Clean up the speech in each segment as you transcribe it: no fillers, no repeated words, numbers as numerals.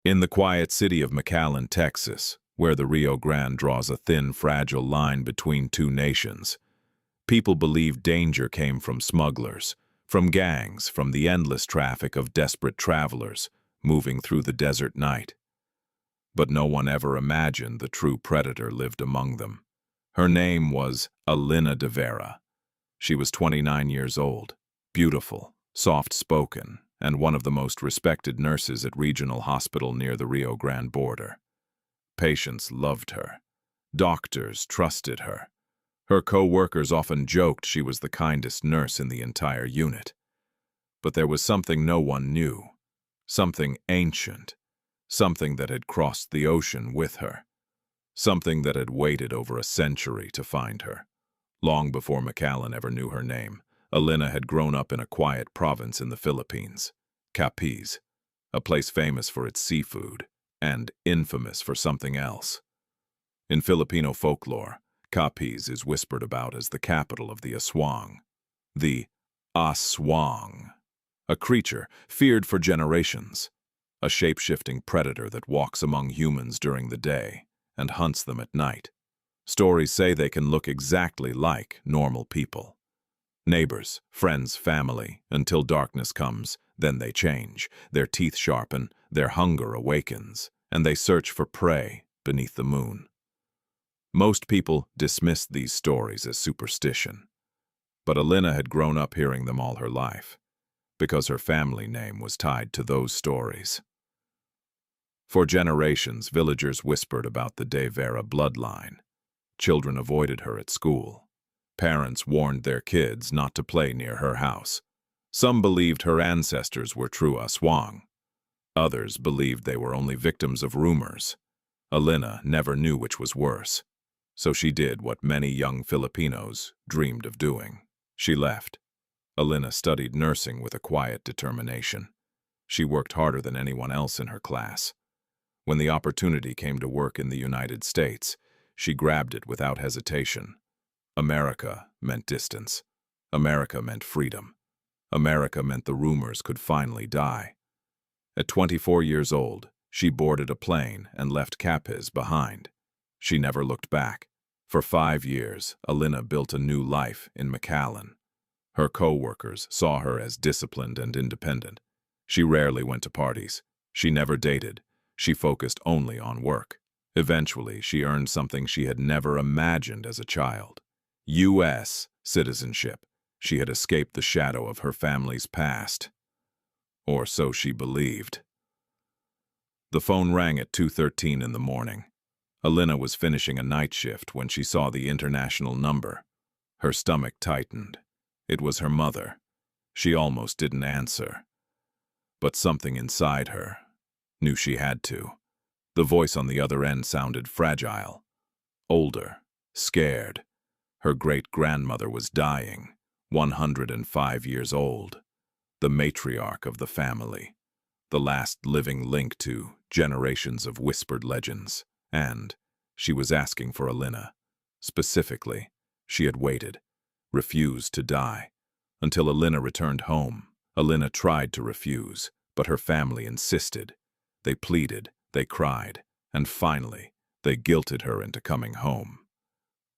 In the quiet city of McAllen, Texas, where the Rio Grande draws a thin, fragile line between two nations, people believed danger came from smugglers, from gangs, from the endless traffic of desperate travelers moving through the desert night. But no one ever imagined the true predator lived among them. Her name was Alynna de Vera. She was 29 years old, beautiful, soft-spoken, and one of the most respected nurses at regional hospital near the Rio Grande border. Patients loved her. Doctors trusted her. Her co-workers often joked she was the kindest nurse in the entire unit. But there was something no one knew, something ancient, something that had crossed the ocean with her, something that had waited over a century to find her. Long before McAllen ever knew her name, Alynna had grown up in a quiet province in the Philippines, Capiz, a place famous for its seafood and infamous for something else. In Filipino folklore, Capiz is whispered about as the capital of the Aswang. The Aswang, a creature feared for generations, a shape-shifting predator that walks among humans during the day and hunts them at night. Stories say they can look exactly like normal people. Neighbors, friends, family, until darkness comes, then they change. Their teeth sharpen, their hunger awakens, and they search for prey beneath the moon. Most people dismissed these stories as superstition, but Alynna had grown up hearing them all her life, because her family name was tied to those stories. For generations, villagers whispered about the De Vera bloodline. Children avoided her at school. Parents warned their kids not to play near her house. Some believed her ancestors were true Aswang. Others believed they were only victims of rumors. Alynna never knew which was worse, so she did what many young Filipinos dreamed of doing. She left. Alynna studied nursing with a quiet determination. She worked harder than anyone else in her class. When the opportunity came to work in the United States, she grabbed it without hesitation. America meant distance. America meant freedom. America meant the rumors could finally die. At 24 years old, she boarded a plane and left Capiz behind. She never looked back. For 5 years, Alynna built a new life in McAllen. Her co-workers saw her as disciplined and independent. She rarely went to parties. She never dated. She focused only on work. Eventually, she earned something she had never imagined as a child: U.S. citizenship. She had escaped the shadow of her family's past. Or so she believed. The phone rang at 2:13 in the morning. Alynna was finishing a night shift when she saw the international number. Her stomach tightened. It was her mother. She almost didn't answer. But something inside her knew she had to. The voice on the other end sounded fragile, older, scared. Her great-grandmother was dying, 105 years old, the matriarch of the family, the last living link to generations of whispered legends. And she was asking for Alynna. Specifically, she had waited, refused to die, until Alynna returned home. Alynna tried to refuse, but her family insisted. They pleaded, they cried, and finally, they guilted her into coming home.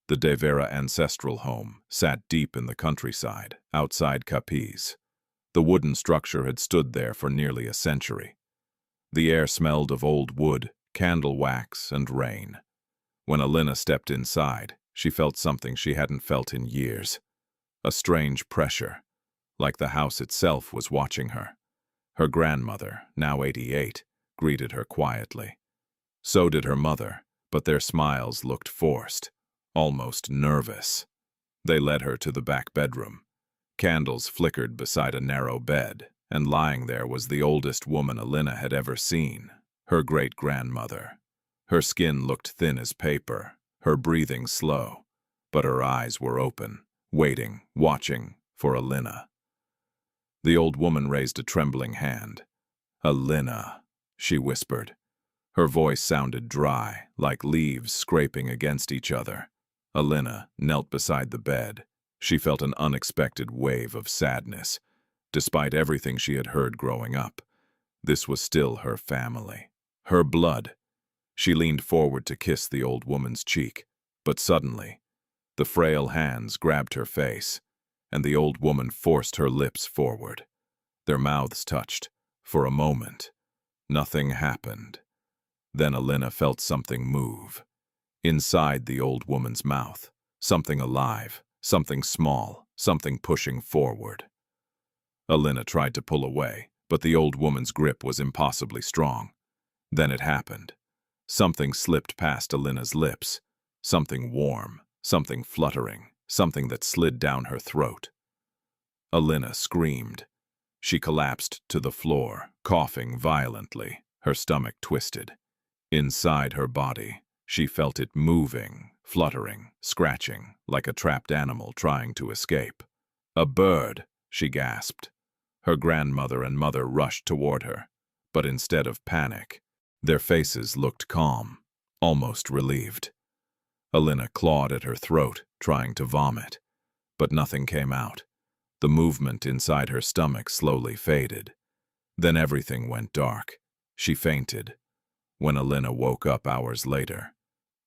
The De Vera ancestral home sat deep in the countryside, outside Capiz. The wooden structure had stood there for nearly a century. The air smelled of old wood, candle wax, and rain. When Alynna stepped inside, she felt something she hadn't felt in years. A strange pressure, like the house itself was watching her. Her grandmother, now 88, greeted her quietly. So did her mother, but their smiles looked forced, almost nervous. They led her to the back bedroom. Candles flickered beside a narrow bed, and lying there was the oldest woman Alynna had ever seen, her great-grandmother. Her skin looked thin as paper, her breathing slow, but her eyes were open, waiting, watching for Alynna. The old woman raised a trembling hand. "Alynna," she whispered. Her voice sounded dry, like leaves scraping against each other. Alynna knelt beside the bed. She felt an unexpected wave of sadness. Despite everything she had heard growing up, this was still her family, Her blood. She leaned forward to kiss the old woman's cheek, but suddenly, the frail hands grabbed her face, and the old woman forced her lips forward. Their mouths touched. For a moment, nothing happened. Then Alynna felt something move. Inside the old woman's mouth, something alive, something small, something pushing forward. Alynna tried to pull away, but the old woman's grip was impossibly strong. Then it happened. Something slipped past Alynna's lips. Something warm, something fluttering, something that slid down her throat. Alynna screamed. She collapsed to the floor, coughing violently, her stomach twisted. Inside her body, she felt it moving, fluttering, scratching, like a trapped animal trying to escape. "A bird," she gasped. Her grandmother and mother rushed toward her, but instead of panic, their faces looked calm, almost relieved. Alynna clawed at her throat, trying to vomit, but nothing came out. The movement inside her stomach slowly faded. Then everything went dark. She fainted. When Alynna woke up hours later,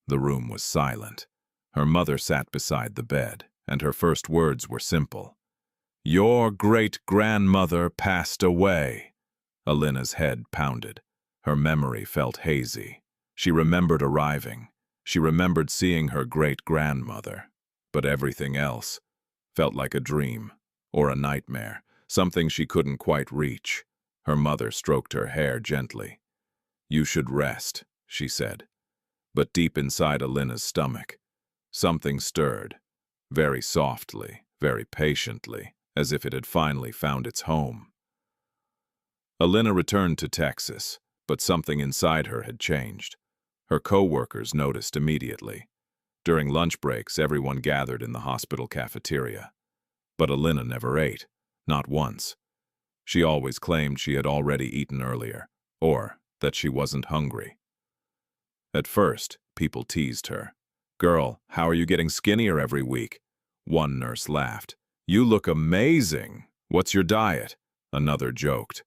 the room was silent. Her mother sat beside the bed, and her first words were simple. "Your great-grandmother passed away." Alynna's head pounded. Her memory felt hazy. She remembered arriving. She remembered seeing her great-grandmother. But everything else felt like a dream, or a nightmare, something she couldn't quite reach. Her mother stroked her hair gently. "You should rest," she said. But deep inside Alynna's stomach, something stirred, very softly, very patiently, as if it had finally found its home. Alynna returned to Texas, but something inside her had changed. Her coworkers noticed immediately. During lunch breaks, everyone gathered in the hospital cafeteria. But Alynna never ate, not once. She always claimed she had already eaten earlier, or that she wasn't hungry. At first, people teased her. "Girl, how are you getting skinnier every week?" One nurse laughed. "You look amazing. What's your diet?" Another joked.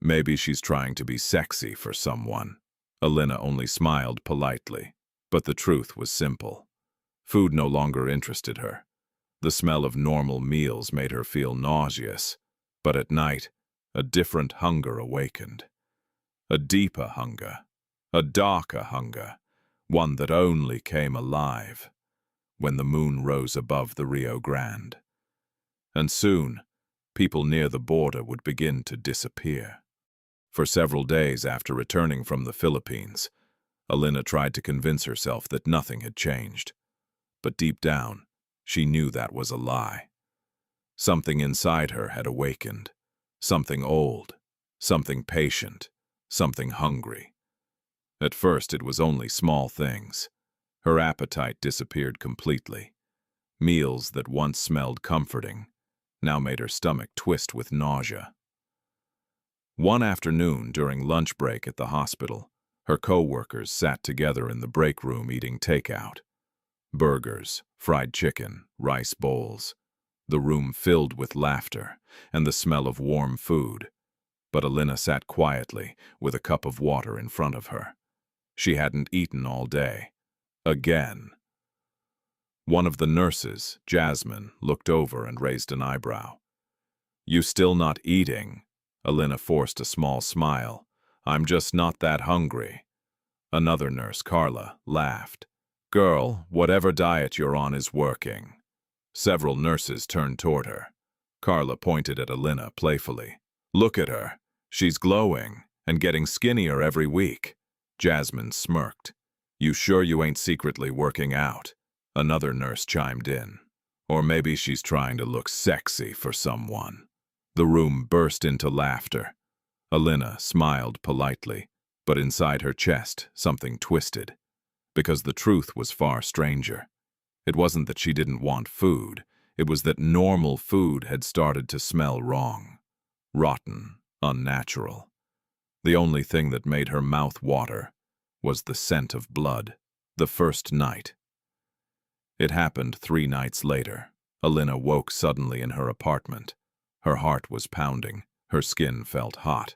"Maybe she's trying to be sexy for someone." Alynna only smiled politely, but the truth was simple. Food no longer interested her. The smell of normal meals made her feel nauseous, but at night, a different hunger awakened. A deeper hunger, a darker hunger, one that only came alive when the moon rose above the Rio Grande. And soon, people near the border would begin to disappear. For several days after returning from the Philippines, Alynna tried to convince herself that nothing had changed. But deep down, she knew that was a lie. Something inside her had awakened. Something old, something patient, something hungry. At first, it was only small things. Her appetite disappeared completely. Meals that once smelled comforting now made her stomach twist with nausea. One afternoon during lunch break at the hospital, her co-workers sat together in the break room eating takeout. Burgers, fried chicken, rice bowls. The room filled with laughter and the smell of warm food. But Alynna sat quietly with a cup of water in front of her. She hadn't eaten all day. Again. One of the nurses, Jasmine, looked over and raised an eyebrow. "You still not eating?" Alynna forced a small smile. "I'm just not that hungry." Another nurse, Carla, laughed. "Girl, whatever diet you're on is working." Several nurses turned toward her. Carla pointed at Alynna playfully. "Look at her. She's glowing and getting skinnier every week." Jasmine smirked. "You sure you ain't secretly working out?" Another nurse chimed in. "Or maybe she's trying to look sexy for someone." The room burst into laughter. Alynna smiled politely, but inside her chest something twisted. Because the truth was far stranger. It wasn't that she didn't want food, it was that normal food had started to smell wrong. Rotten, unnatural. The only thing that made her mouth water was the scent of blood, the first night. It happened 3 nights later. Alynna woke suddenly in her apartment. Her heart was pounding, her skin felt hot.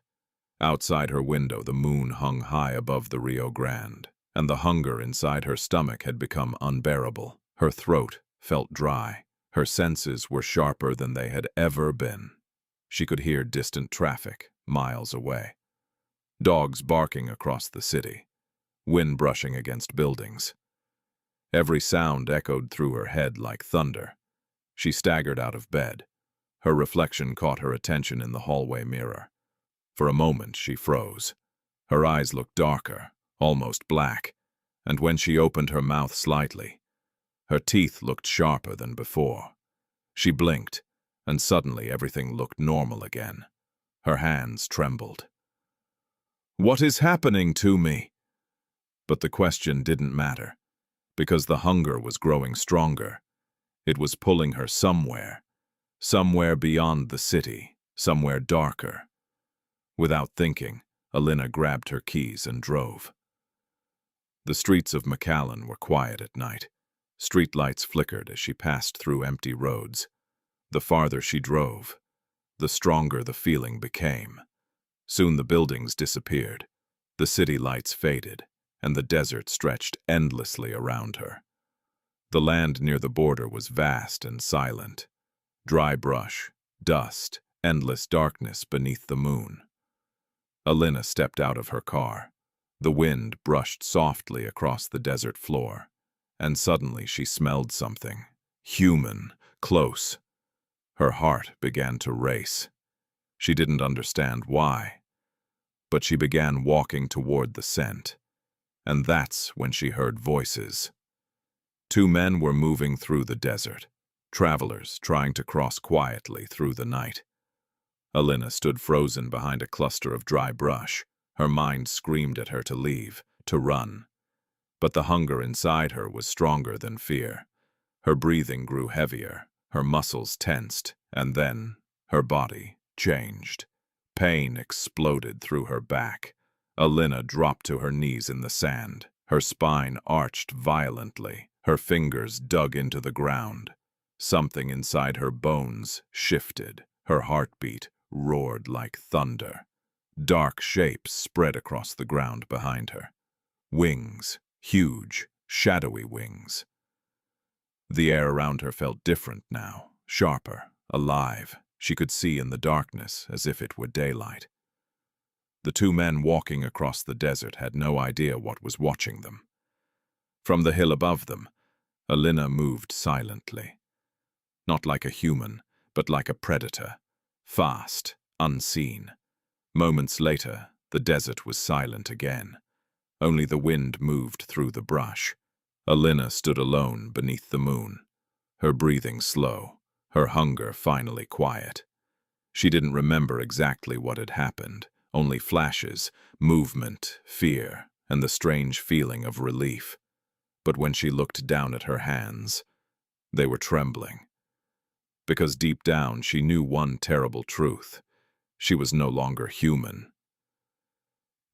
Outside her window, the moon hung high above the Rio Grande, and the hunger inside her stomach had become unbearable. Her throat felt dry. Her senses were sharper than they had ever been. She could hear distant traffic, miles away. Dogs barking across the city. Wind brushing against buildings. Every sound echoed through her head like thunder. She staggered out of bed. Her reflection caught her attention in the hallway mirror. For a moment, she froze. Her eyes looked darker, almost black, and when she opened her mouth slightly, her teeth looked sharper than before. She blinked, and suddenly everything looked normal again. Her hands trembled. "What is happening to me?" But the question didn't matter, because the hunger was growing stronger. It was pulling her somewhere beyond the city, somewhere darker. Without thinking, Alynna grabbed her keys and drove. The streets of McAllen were quiet at night. Streetlights flickered as she passed through empty roads. The farther she drove, the stronger the feeling became. Soon the buildings disappeared, the city lights faded, and the desert stretched endlessly around her. The land near the border was vast and silent. Dry brush, dust, endless darkness beneath the moon. Alynna stepped out of her car. The wind brushed softly across the desert floor, and suddenly she smelled something, human, close. Her heart began to race. She didn't understand why, but she began walking toward the scent, and that's when she heard voices. Two men were moving through the desert, travelers trying to cross quietly through the night. Alynna stood frozen behind a cluster of dry brush. Her mind screamed at her to leave, to run. But the hunger inside her was stronger than fear. Her breathing grew heavier, her muscles tensed, and then her body changed. Pain exploded through her back. Alynna dropped to her knees in the sand. Her spine arched violently. Her fingers dug into the ground. Something inside her bones shifted. Her heartbeat roared like thunder. Dark shapes spread across the ground behind her. Wings, huge, shadowy wings. The air around her felt different now, sharper, alive. She could see in the darkness as if it were daylight. The two men walking across the desert had no idea what was watching them. From the hill above them, Alynna moved silently. Not like a human, but like a predator. Fast, unseen. Moments later, the desert was silent again. Only the wind moved through the brush. Alynna stood alone beneath the moon, her breathing slow, her hunger finally quiet. She didn't remember exactly what had happened, only flashes, movement, fear, and the strange feeling of relief. But when she looked down at her hands, they were trembling. Because deep down she knew one terrible truth. She was no longer human.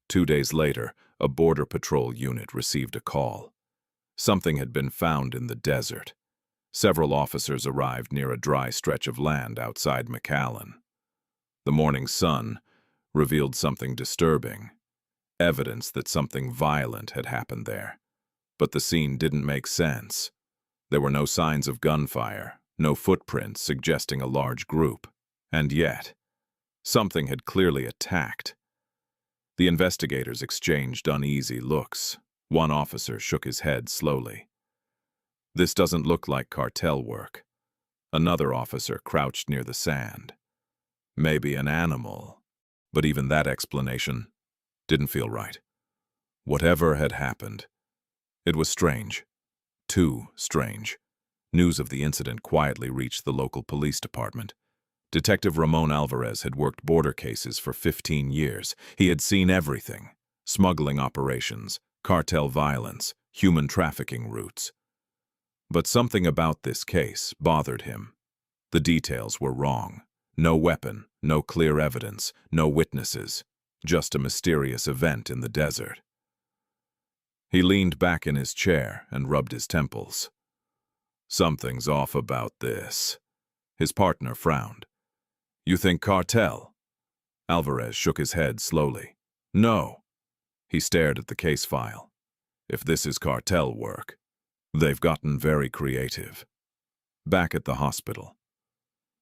2 days later, a Border Patrol unit received a call. Something had been found in the desert. Several officers arrived near a dry stretch of land outside McAllen. The morning sun revealed something disturbing, evidence that something violent had happened there. But the scene didn't make sense. There were no signs of gunfire, no footprints suggesting a large group. And yet, something had clearly attacked. The investigators exchanged uneasy looks. One officer shook his head slowly. "This doesn't look like cartel work." Another officer crouched near the sand. "Maybe an animal." But even that explanation didn't feel right. Whatever had happened, it was strange. Too strange. News of the incident quietly reached the local police department. Detective Ramon Alvarez had worked border cases for 15 years. He had seen everything: smuggling operations, cartel violence, human trafficking routes. But something about this case bothered him. The details were wrong. No weapon, no clear evidence, no witnesses, just a mysterious event in the desert. He leaned back in his chair and rubbed his temples. "Something's off about this." His partner frowned. "You think cartel?" Alvarez shook his head slowly. No. He stared at the case file. If this is cartel work, they've gotten very creative. Back at the hospital.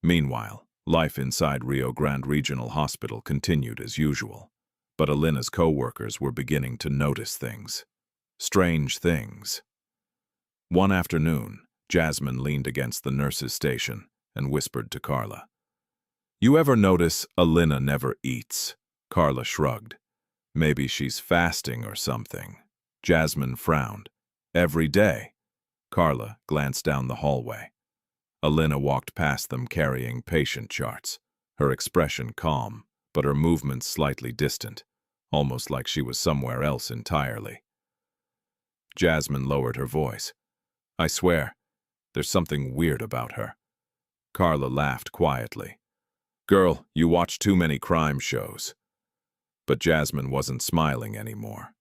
Meanwhile, life inside Rio Grande Regional Hospital continued as usual, but Alynna's coworkers were beginning to notice things. Strange things. One afternoon, Jasmine leaned against the nurse's station and whispered to Carla. "You ever notice Alynna never eats?" Carla shrugged. "Maybe she's fasting or something." Jasmine frowned. "Every day?" Carla glanced down the hallway. Alynna walked past them carrying patient charts, her expression calm, but her movements slightly distant, almost like she was somewhere else entirely. Jasmine lowered her voice. "I swear, there's something weird about her." Carla laughed quietly. "Girl, you watch too many crime shows." But Jasmine wasn't smiling anymore,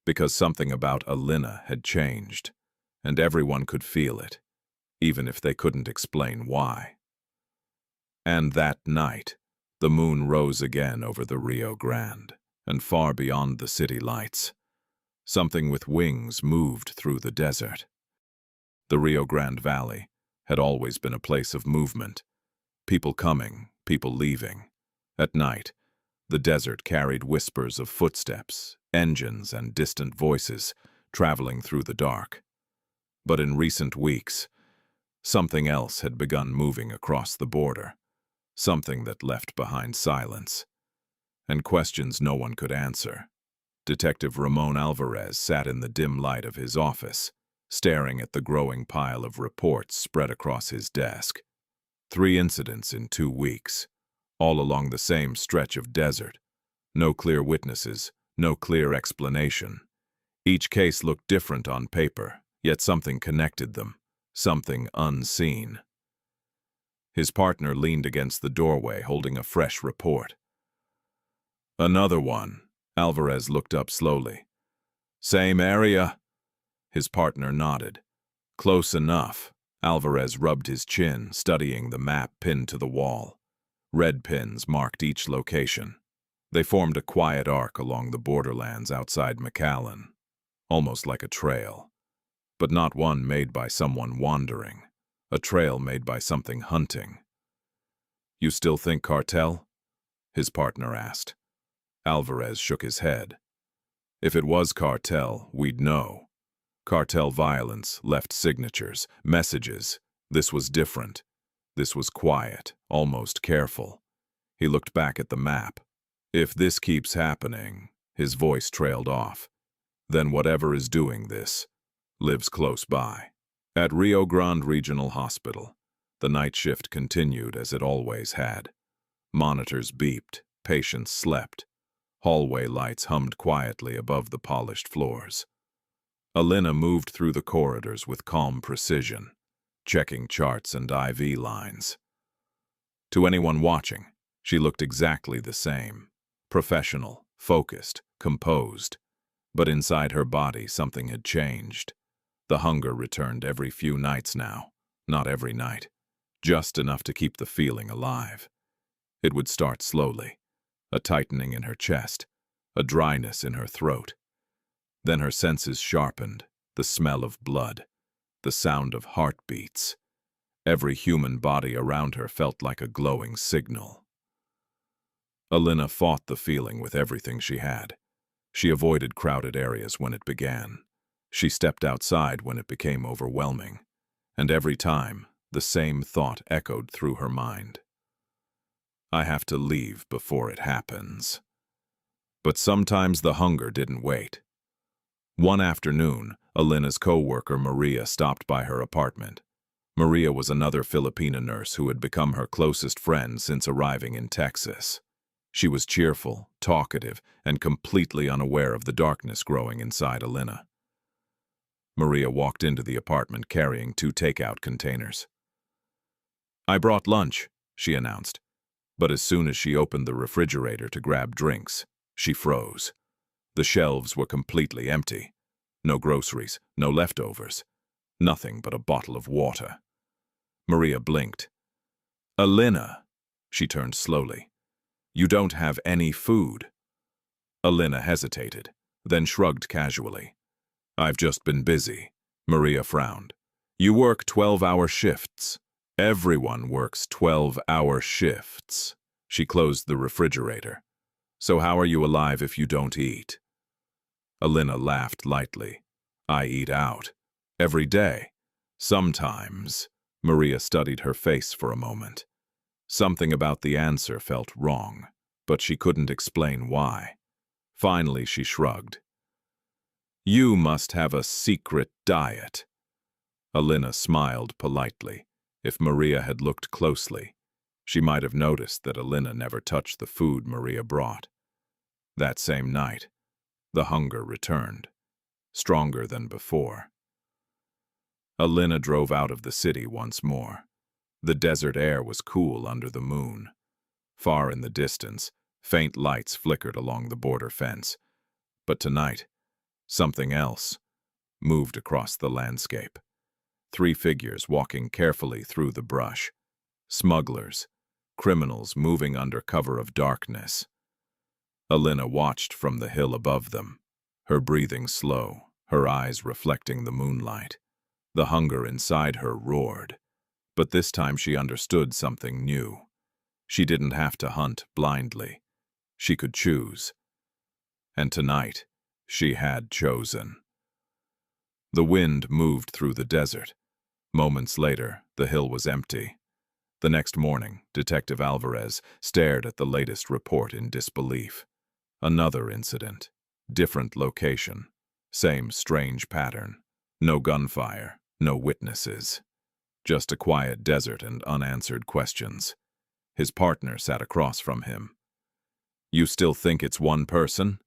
because something about Alynna had changed, and everyone could feel it, even if they couldn't explain why. And that night, the moon rose again over the Rio Grande, and far beyond the city lights. Something with wings moved through the desert. The Rio Grande Valley had always been a place of movement. People coming, people leaving. At night, the desert carried whispers of footsteps, engines, and distant voices traveling through the dark. But in recent weeks, something else had begun moving across the border, something that left behind silence, and questions no one could answer. Detective Ramon Alvarez sat in the dim light of his office, staring at the growing pile of reports spread across his desk. 3 incidents in 2 weeks, all along the same stretch of desert. No clear witnesses, no clear explanation. Each case looked different on paper, yet something connected them, something unseen. His partner leaned against the doorway, holding a fresh report. "Another one." Alvarez looked up slowly. "Same area?" His partner nodded. "Close enough." Alvarez rubbed his chin, studying the map pinned to the wall. Red pins marked each location. They formed a quiet arc along the borderlands outside McAllen, almost like a trail. But not one made by someone wandering, a trail made by something hunting. "You still think cartel?" his partner asked. Alvarez shook his head. "If it was cartel, we'd know. Cartel violence left signatures, messages. This was different. This was quiet, almost careful." He looked back at the map. "If this keeps happening," his voice trailed off, "then whatever is doing this lives close by." At Rio Grande Regional Hospital, the night shift continued as it always had. Monitors beeped, patients slept. Hallway lights hummed quietly above the polished floors. Alynna moved through the corridors with calm precision, checking charts and IV lines. To anyone watching, she looked exactly the same. Professional, focused, composed. But inside her body, something had changed. The hunger returned every few nights now, not every night, just enough to keep the feeling alive. It would start slowly, a tightening in her chest, a dryness in her throat. Then her senses sharpened, the smell of blood, the sound of heartbeats. Every human body around her felt like a glowing signal. Alynna fought the feeling with everything she had. She avoided crowded areas when it began. She stepped outside when it became overwhelming. And every time, the same thought echoed through her mind. "I have to leave before it happens." But sometimes the hunger didn't wait. One afternoon, Alynna's co-worker Maria stopped by her apartment. Maria was another Filipina nurse who had become her closest friend since arriving in Texas. She was cheerful, talkative, and completely unaware of the darkness growing inside Alynna. Maria walked into the apartment carrying 2 takeout containers. "I brought lunch," she announced. But as soon as she opened the refrigerator to grab drinks, she froze. The shelves were completely empty. No groceries, no leftovers. Nothing but a bottle of water. Maria blinked. "Alynna," she turned slowly. You don't have any food." Alynna hesitated, then shrugged casually. "I've just been busy." Maria frowned. "You work 12-hour shifts. Everyone works 12-hour shifts." She closed the refrigerator. "So how are you alive if you don't eat?" Alynna laughed lightly. "I eat out. Every day. Sometimes." Maria studied her face for a moment. Something about the answer felt wrong, but she couldn't explain why. Finally, she shrugged. "You must have a secret diet." Alynna smiled politely. If Maria had looked closely, she might have noticed that Alynna never touched the food Maria brought. That same night, the hunger returned, stronger than before. Alynna drove out of the city once more. The desert air was cool under the moon. Far in the distance, faint lights flickered along the border fence. But tonight, something else moved across the landscape. 3 figures walking carefully through the brush. Smugglers, criminals moving under cover of darkness. Alynna watched from the hill above them, her breathing slow, her eyes reflecting the moonlight. The hunger inside her roared, but this time she understood something new. She didn't have to hunt blindly. She could choose. And tonight, she had chosen. The wind moved through the desert. Moments later, the hill was empty. The next morning, Detective Alvarez stared at the latest report in disbelief. Another incident. Different location. Same strange pattern. No gunfire. No witnesses. Just a quiet desert and unanswered questions. His partner sat across from him. "You still think it's one person?"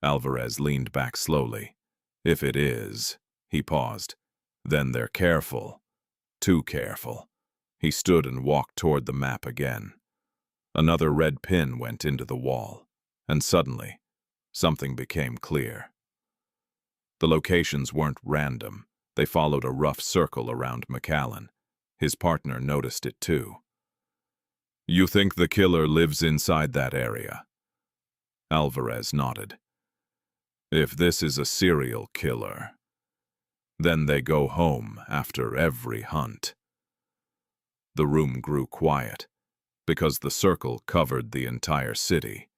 Alvarez leaned back slowly. "If it is," he paused, "then they're careful. Too careful." He stood and walked toward the map again. Another red pin went into the wall, and suddenly, something became clear. The locations weren't random. They followed a rough circle around McAllen. His partner noticed it too. "You think the killer lives inside that area?" Alvarez nodded. "If this is a serial killer, then they go home after every hunt." The room grew quiet, because the circle covered the entire city.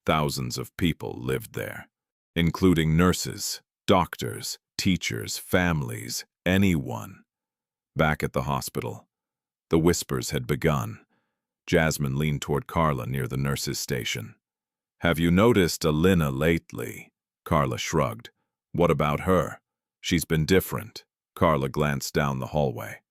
Thousands of people lived there, including nurses, doctors, teachers, families, anyone. Back at the hospital, the whispers had begun. Jasmine leaned toward Carla near the nurses' station. "Have you noticed Alynna lately?" Carla shrugged. "What about her? She's been different." Carla glanced down the hallway.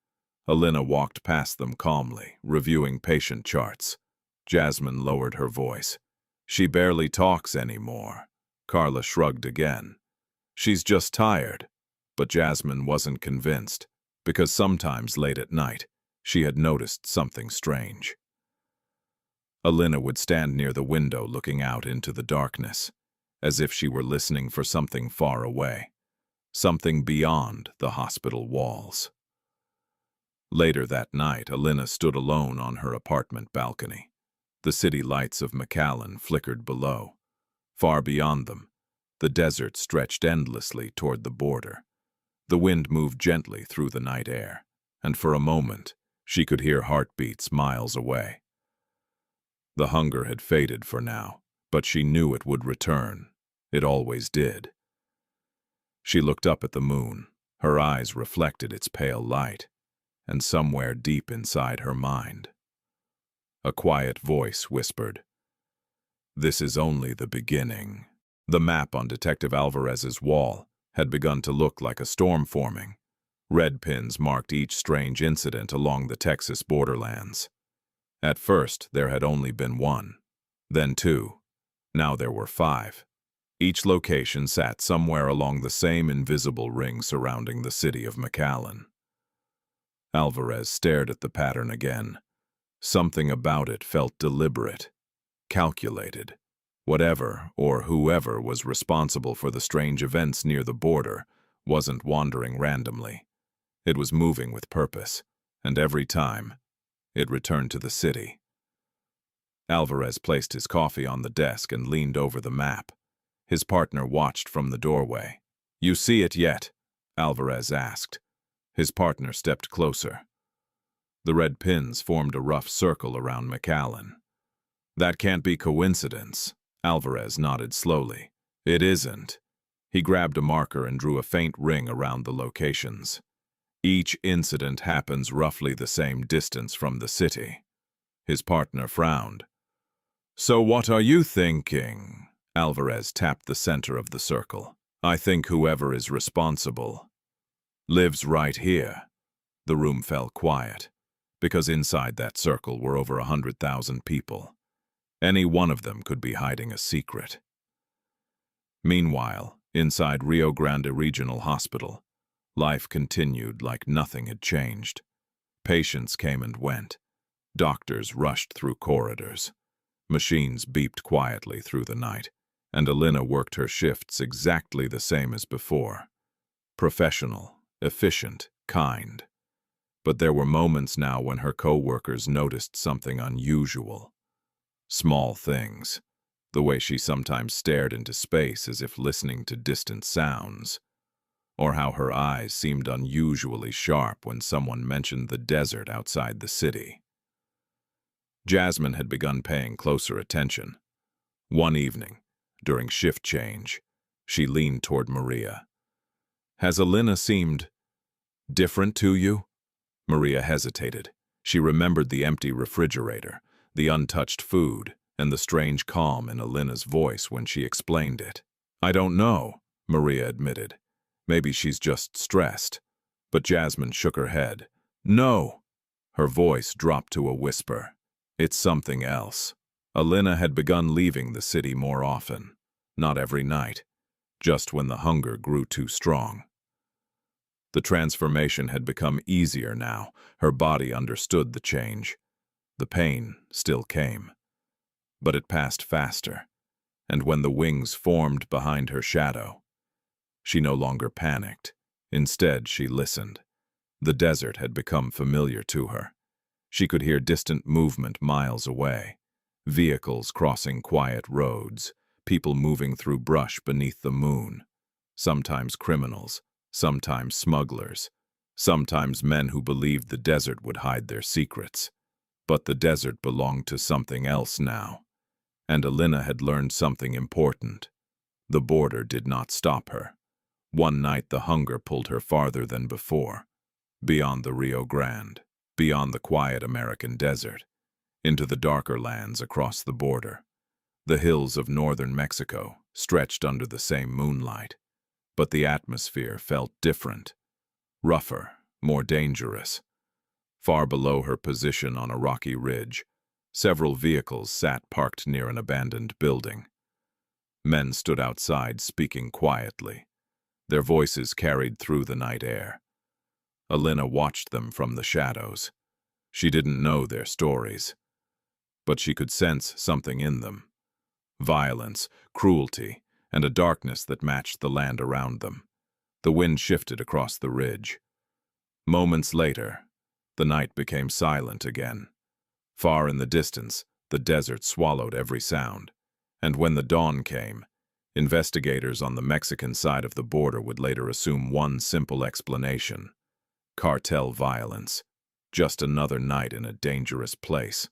Alynna walked past them calmly, reviewing patient charts. Jasmine lowered her voice. "She barely talks anymore." Carla shrugged again. "She's just tired." But Jasmine wasn't convinced, because sometimes late at night, she had noticed something strange. Alynna would stand near the window looking out into the darkness, as if she were listening for something far away, something beyond the hospital walls. Later that night, Alynna stood alone on her apartment balcony. The city lights of McAllen flickered below. Far beyond them, the desert stretched endlessly toward the border. The wind moved gently through the night air, and for a moment, she could hear heartbeats miles away. The hunger had faded for now, but she knew it would return. It always did. She looked up at the moon. Her eyes reflected its pale light, and somewhere deep inside her mind, a quiet voice whispered, "This is only the beginning." The map on Detective Alvarez's wall had begun to look like a storm forming. Red pins marked each strange incident along the Texas borderlands. At first, there had only been 1, then 2. Now there were 5. Each location sat somewhere along the same invisible ring surrounding the city of McAllen. Alvarez stared at the pattern again. Something about it felt deliberate, calculated. Whatever or whoever was responsible for the strange events near the border wasn't wandering randomly. It was moving with purpose, and every time, it returned to the city. Alvarez placed his coffee on the desk and leaned over the map. His partner watched from the doorway. "You see it yet?" Alvarez asked. His partner stepped closer. The red pins formed a rough circle around McAllen. "That can't be coincidence." Alvarez nodded slowly. "It isn't." He grabbed a marker and drew a faint ring around the locations. "Each incident happens roughly the same distance from the city." His partner frowned. "So what are you thinking?" Alvarez tapped the center of the circle. "I think whoever is responsible lives right here." The room fell quiet, because inside that circle were over 100,000 people. Any one of them could be hiding a secret. Meanwhile, inside Rio Grande Regional Hospital, life continued like nothing had changed. Patients came and went. Doctors rushed through corridors. Machines beeped quietly through the night, and Alynna worked her shifts exactly the same as before. Professional, efficient, kind. But there were moments now when her coworkers noticed something unusual. Small things. The way she sometimes stared into space as if listening to distant sounds. Or how her eyes seemed unusually sharp when someone mentioned the desert outside the city. Jasmine had begun paying closer attention. One evening, during shift change, she leaned toward Maria. "Has Alynna seemed different to you?" Maria hesitated. She remembered the empty refrigerator, the untouched food, and the strange calm in Alynna's voice when she explained it. "I don't know," Maria admitted. "Maybe she's just stressed." But Jasmine shook her head. "No." Her voice dropped to a whisper. "It's something else." Alynna had begun leaving the city more often. Not every night, just when the hunger grew too strong. The transformation had become easier now. Her body understood the change. The pain still came. But it passed faster, and when the wings formed behind her shadow, she no longer panicked. Instead, she listened. The desert had become familiar to her. She could hear distant movement miles away. Vehicles crossing quiet roads, people moving through brush beneath the moon. Sometimes criminals, sometimes smugglers, sometimes men who believed the desert would hide their secrets. But the desert belonged to something else now. And Alynna had learned something important. The border did not stop her. One night the hunger pulled her farther than before, beyond the Rio Grande, beyond the quiet American desert, into the darker lands across the border. The hills of northern Mexico stretched under the same moonlight, but the atmosphere felt different, rougher, more dangerous. Far below her position on a rocky ridge, several vehicles sat parked near an abandoned building. Men stood outside speaking quietly. Their voices carried through the night air. Alynna watched them from the shadows. She didn't know their stories, but she could sense something in them. Violence, cruelty, and a darkness that matched the land around them. The wind shifted across the ridge. Moments later, the night became silent again. Far in the distance, the desert swallowed every sound. And when the dawn came, investigators on the Mexican side of the border would later assume one simple explanation: cartel violence. Just another night in a dangerous place.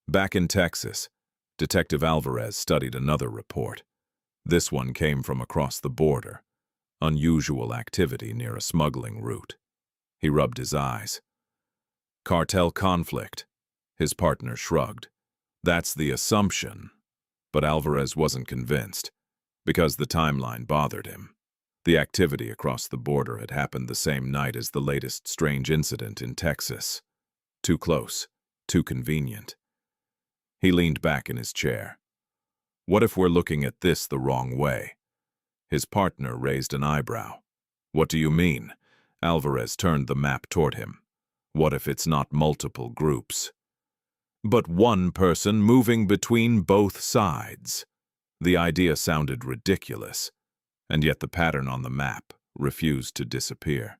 Back in Texas, Detective Alvarez studied another report. This one came from across the border. Unusual activity near a smuggling route. He rubbed his eyes. "Cartel conflict." His partner shrugged. "That's the assumption." But Alvarez wasn't convinced, because the timeline bothered him. The activity across the border had happened the same night as the latest strange incident in Texas. Too close, too convenient. He leaned back in his chair. "What if we're looking at this the wrong way?" His partner raised an eyebrow. "What do you mean?" Alvarez turned the map toward him. "What if it's not multiple groups, but one person moving between both sides?" The idea sounded ridiculous, and yet the pattern on the map refused to disappear.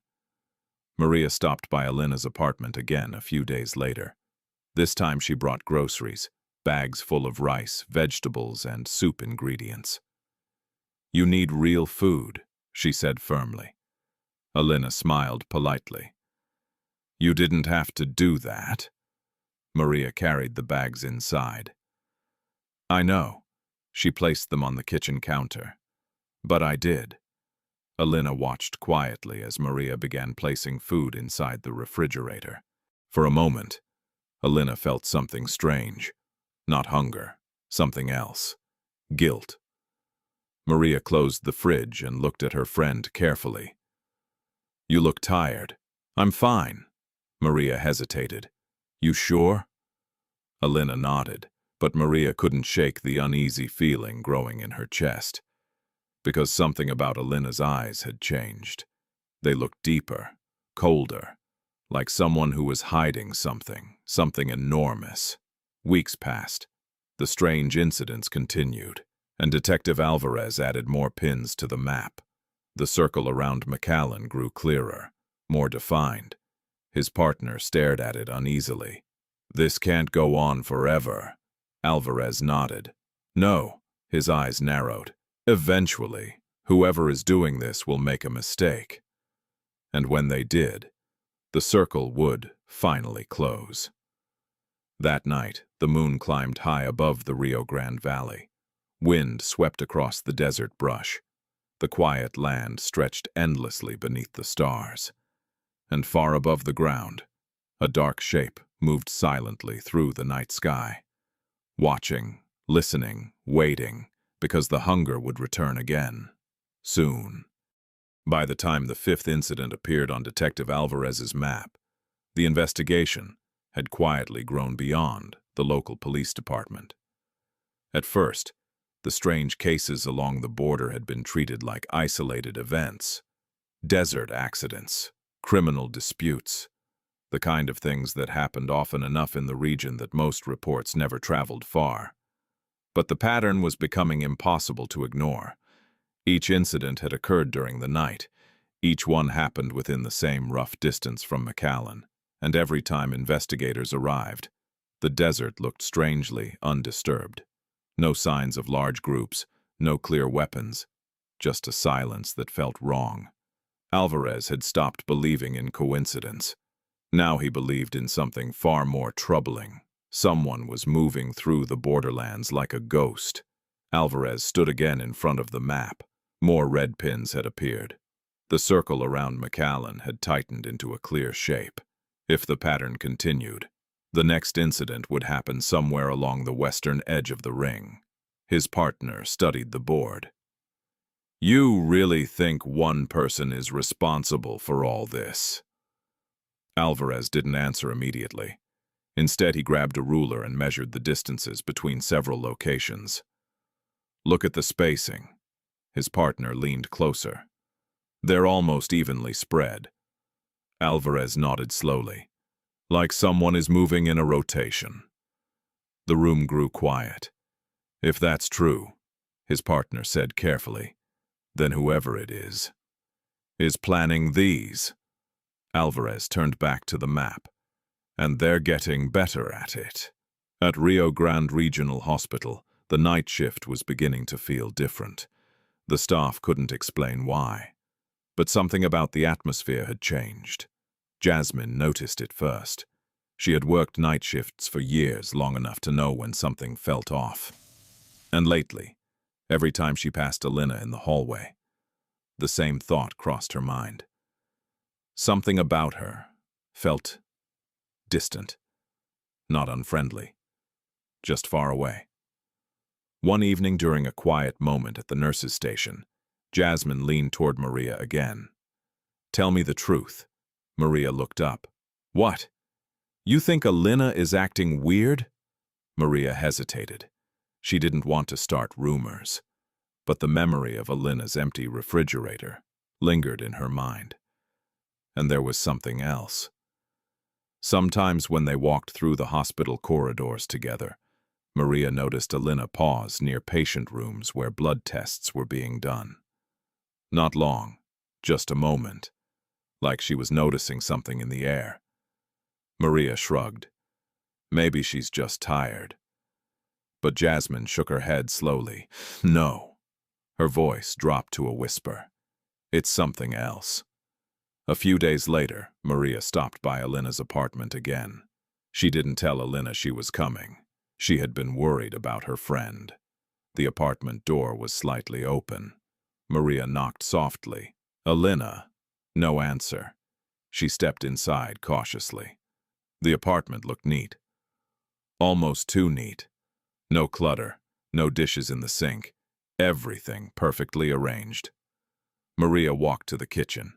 Maria stopped by Alynna's apartment again a few days later. This time she brought groceries, bags full of rice, vegetables, and soup ingredients. "You need real food," she said firmly. Alynna smiled politely. "You didn't have to do that." Maria carried the bags inside. "I know." She placed them on the kitchen counter. "But I did." Alynna watched quietly as Maria began placing food inside the refrigerator. For a moment, Alynna felt something strange. Not hunger, something else. Guilt. Maria closed the fridge and looked at her friend carefully. "You look tired." "I'm fine." Maria hesitated. "You sure?" Alynna nodded, but Maria couldn't shake the uneasy feeling growing in her chest. Because something about Alynna's eyes had changed. They looked deeper, colder, like someone who was hiding something enormous. Weeks passed. The strange incidents continued, and Detective Alvarez added more pins to the map. The circle around McAllen grew clearer, more defined. His partner stared at it uneasily. "This can't go on forever." Alvarez nodded. "No." His eyes narrowed. "Eventually, whoever is doing this will make a mistake." And when they did, the circle would finally close. That night, the moon climbed high above the Rio Grande Valley. Wind swept across the desert brush. The quiet land stretched endlessly beneath the stars. And far above the ground, a dark shape moved silently through the night sky. Watching, listening, waiting, because the hunger would return again. Soon. By the time the fifth incident appeared on Detective Alvarez's map, the investigation had quietly grown beyond the local police department. At first, the strange cases along the border had been treated like isolated events. Desert accidents, criminal disputes, the kind of things that happened often enough in the region that most reports never traveled far. But the pattern was becoming impossible to ignore. Each incident had occurred during the night. Each one happened within the same rough distance from McAllen, and every time investigators arrived, the desert looked strangely undisturbed. No signs of large groups, no clear weapons, just a silence that felt wrong. Alvarez had stopped believing in coincidence. Now he believed in something far more troubling. Someone was moving through the borderlands like a ghost. Alvarez stood again in front of the map. More red pins had appeared. The circle around McAllen had tightened into a clear shape. If the pattern continued, the next incident would happen somewhere along the western edge of the ring. His partner studied the board. "You really think one person is responsible for all this?" Alvarez didn't answer immediately. Instead, he grabbed a ruler and measured the distances between several locations. "Look at the spacing." His partner leaned closer. "They're almost evenly spread." Alvarez nodded slowly, like someone is moving in a rotation. The room grew quiet. "If that's true," his partner said carefully, "then whoever it is planning these." Alvarez turned back to the map. "And they're getting better at it." At Rio Grande Regional Hospital, the night shift was beginning to feel different. The staff couldn't explain why. But something about the atmosphere had changed. Jasmine noticed it first. She had worked night shifts for years, long enough to know when something felt off. And lately, every time she passed Alynna in the hallway, the same thought crossed her mind. Something about her felt distant, not unfriendly, just far away. One evening during a quiet moment at the nurse's station, Jasmine leaned toward Maria again. "Tell me the truth." Maria looked up. "What? You think Alynna is acting weird?" Maria hesitated. She didn't want to start rumors, but the memory of Alynna's empty refrigerator lingered in her mind. And there was something else. Sometimes when they walked through the hospital corridors together, Maria noticed Alynna pause near patient rooms where blood tests were being done. Not long, just a moment, like she was noticing something in the air. Maria shrugged. Maybe she's just tired. But Jasmine shook her head slowly. No. Her voice dropped to a whisper. It's something else. A few days later, Maria stopped by Alynna's apartment again. She didn't tell Alynna she was coming. She had been worried about her friend. The apartment door was slightly open. Maria knocked softly. Alynna. No answer. She stepped inside cautiously. The apartment looked neat. Almost too neat. No clutter, no dishes in the sink. Everything perfectly arranged. Maria walked to the kitchen.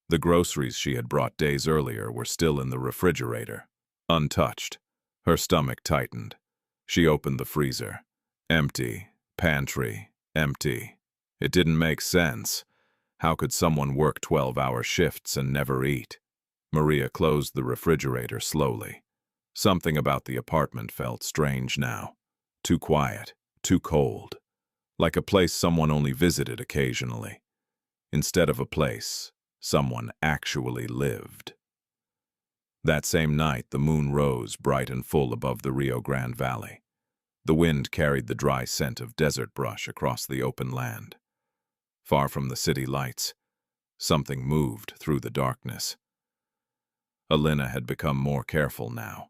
The groceries she had brought days earlier were still in the refrigerator, untouched. Her stomach tightened. She opened the freezer. Empty. Pantry. Empty. It didn't make sense. How could someone work 12-hour shifts and never eat? Maria closed the refrigerator slowly. Something about the apartment felt strange now. Too quiet. Too cold. Like a place someone only visited occasionally. Instead of a place, someone actually lived. That same night, the moon rose bright and full above the Rio Grande Valley. The wind carried the dry scent of desert brush across the open land. Far from the city lights, something moved through the darkness. Alynna had become more careful now.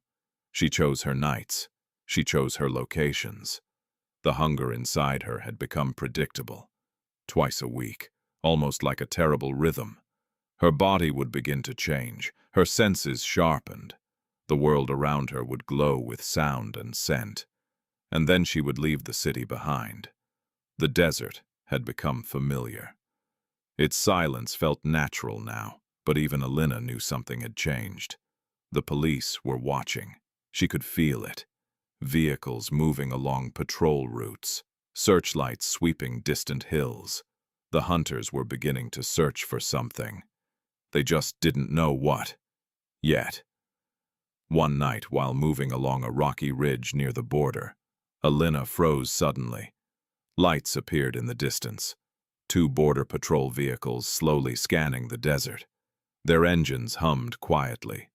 She chose her nights. She chose her locations. The hunger inside her had become predictable. Twice a week, almost like a terrible rhythm. Her body would begin to change, her senses sharpened. The world around her would glow with sound and scent. And then she would leave the city behind. The desert had become familiar. Its silence felt natural now, but even Alynna knew something had changed. The police were watching. She could feel it. Vehicles moving along patrol routes, searchlights sweeping distant hills. The hunters were beginning to search for something. They just didn't know what. Yet. One night, while moving along a rocky ridge near the border, Alynna froze suddenly. Lights appeared in the distance. 2 border patrol vehicles slowly scanning the desert. Their engines hummed quietly.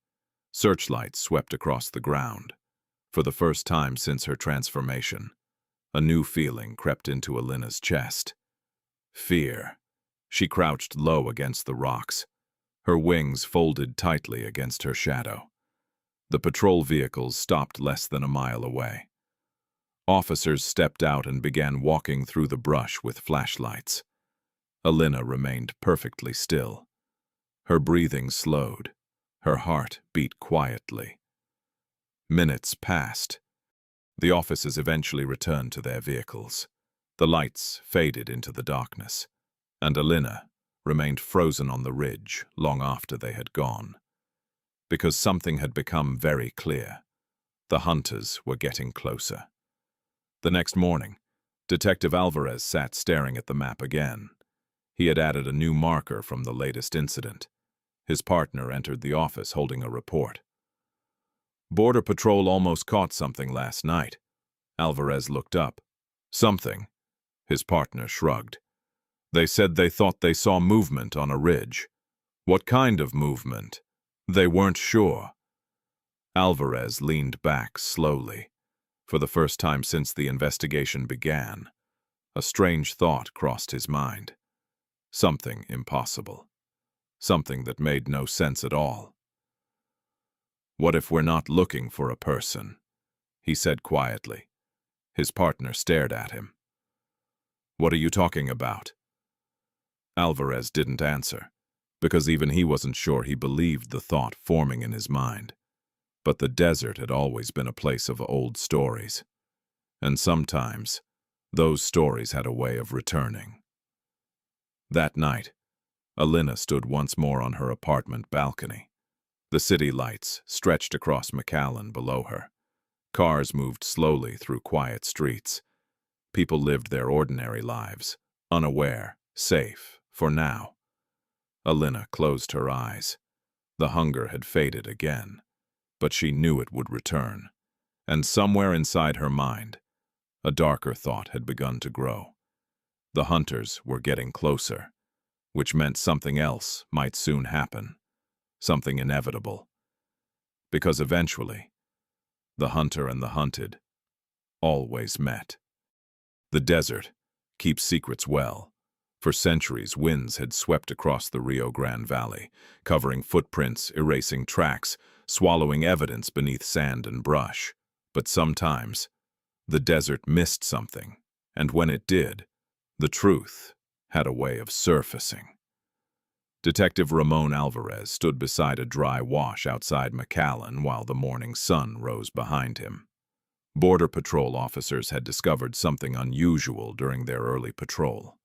Searchlights swept across the ground. For the first time since her transformation, a new feeling crept into Alynna's chest. Fear. She crouched low against the rocks. Her wings folded tightly against her shadow. The patrol vehicles stopped less than a mile away. Officers stepped out and began walking through the brush with flashlights. Alynna remained perfectly still. Her breathing slowed. Her heart beat quietly. Minutes passed. The officers eventually returned to their vehicles. The lights faded into the darkness, and Alynna remained frozen on the ridge long after they had gone. Because something had become very clear. The hunters were getting closer. The next morning, Detective Alvarez sat staring at the map again. He had added a new marker from the latest incident. His partner entered the office holding a report. Border Patrol almost caught something last night. Alvarez looked up. Something? His partner shrugged. They said they thought they saw movement on a ridge. What kind of movement? They weren't sure. Alvarez leaned back slowly. For the first time since the investigation began, a strange thought crossed his mind. Something impossible. Something that made no sense at all. What if we're not looking for a person? He said quietly. His partner stared at him. What are you talking about? Alvarez didn't answer, because even he wasn't sure he believed the thought forming in his mind. But the desert had always been a place of old stories. And sometimes, those stories had a way of returning. That night, Alynna stood once more on her apartment balcony. The city lights stretched across McAllen below her. Cars moved slowly through quiet streets. People lived their ordinary lives, unaware, safe, for now. Alynna closed her eyes. The hunger had faded again, but she knew it would return. And somewhere inside her mind, a darker thought had begun to grow. The hunters were getting closer, which meant something else might soon happen, something inevitable. Because eventually, the hunter and the hunted always met. The desert keeps secrets well. For centuries, winds had swept across the Rio Grande Valley, covering footprints, erasing tracks, swallowing evidence beneath sand and brush. But sometimes, the desert missed something, and when it did, the truth had a way of surfacing. Detective Ramon Alvarez stood beside a dry wash outside McAllen while the morning sun rose behind him. Border Patrol officers had discovered something unusual during their early patrol.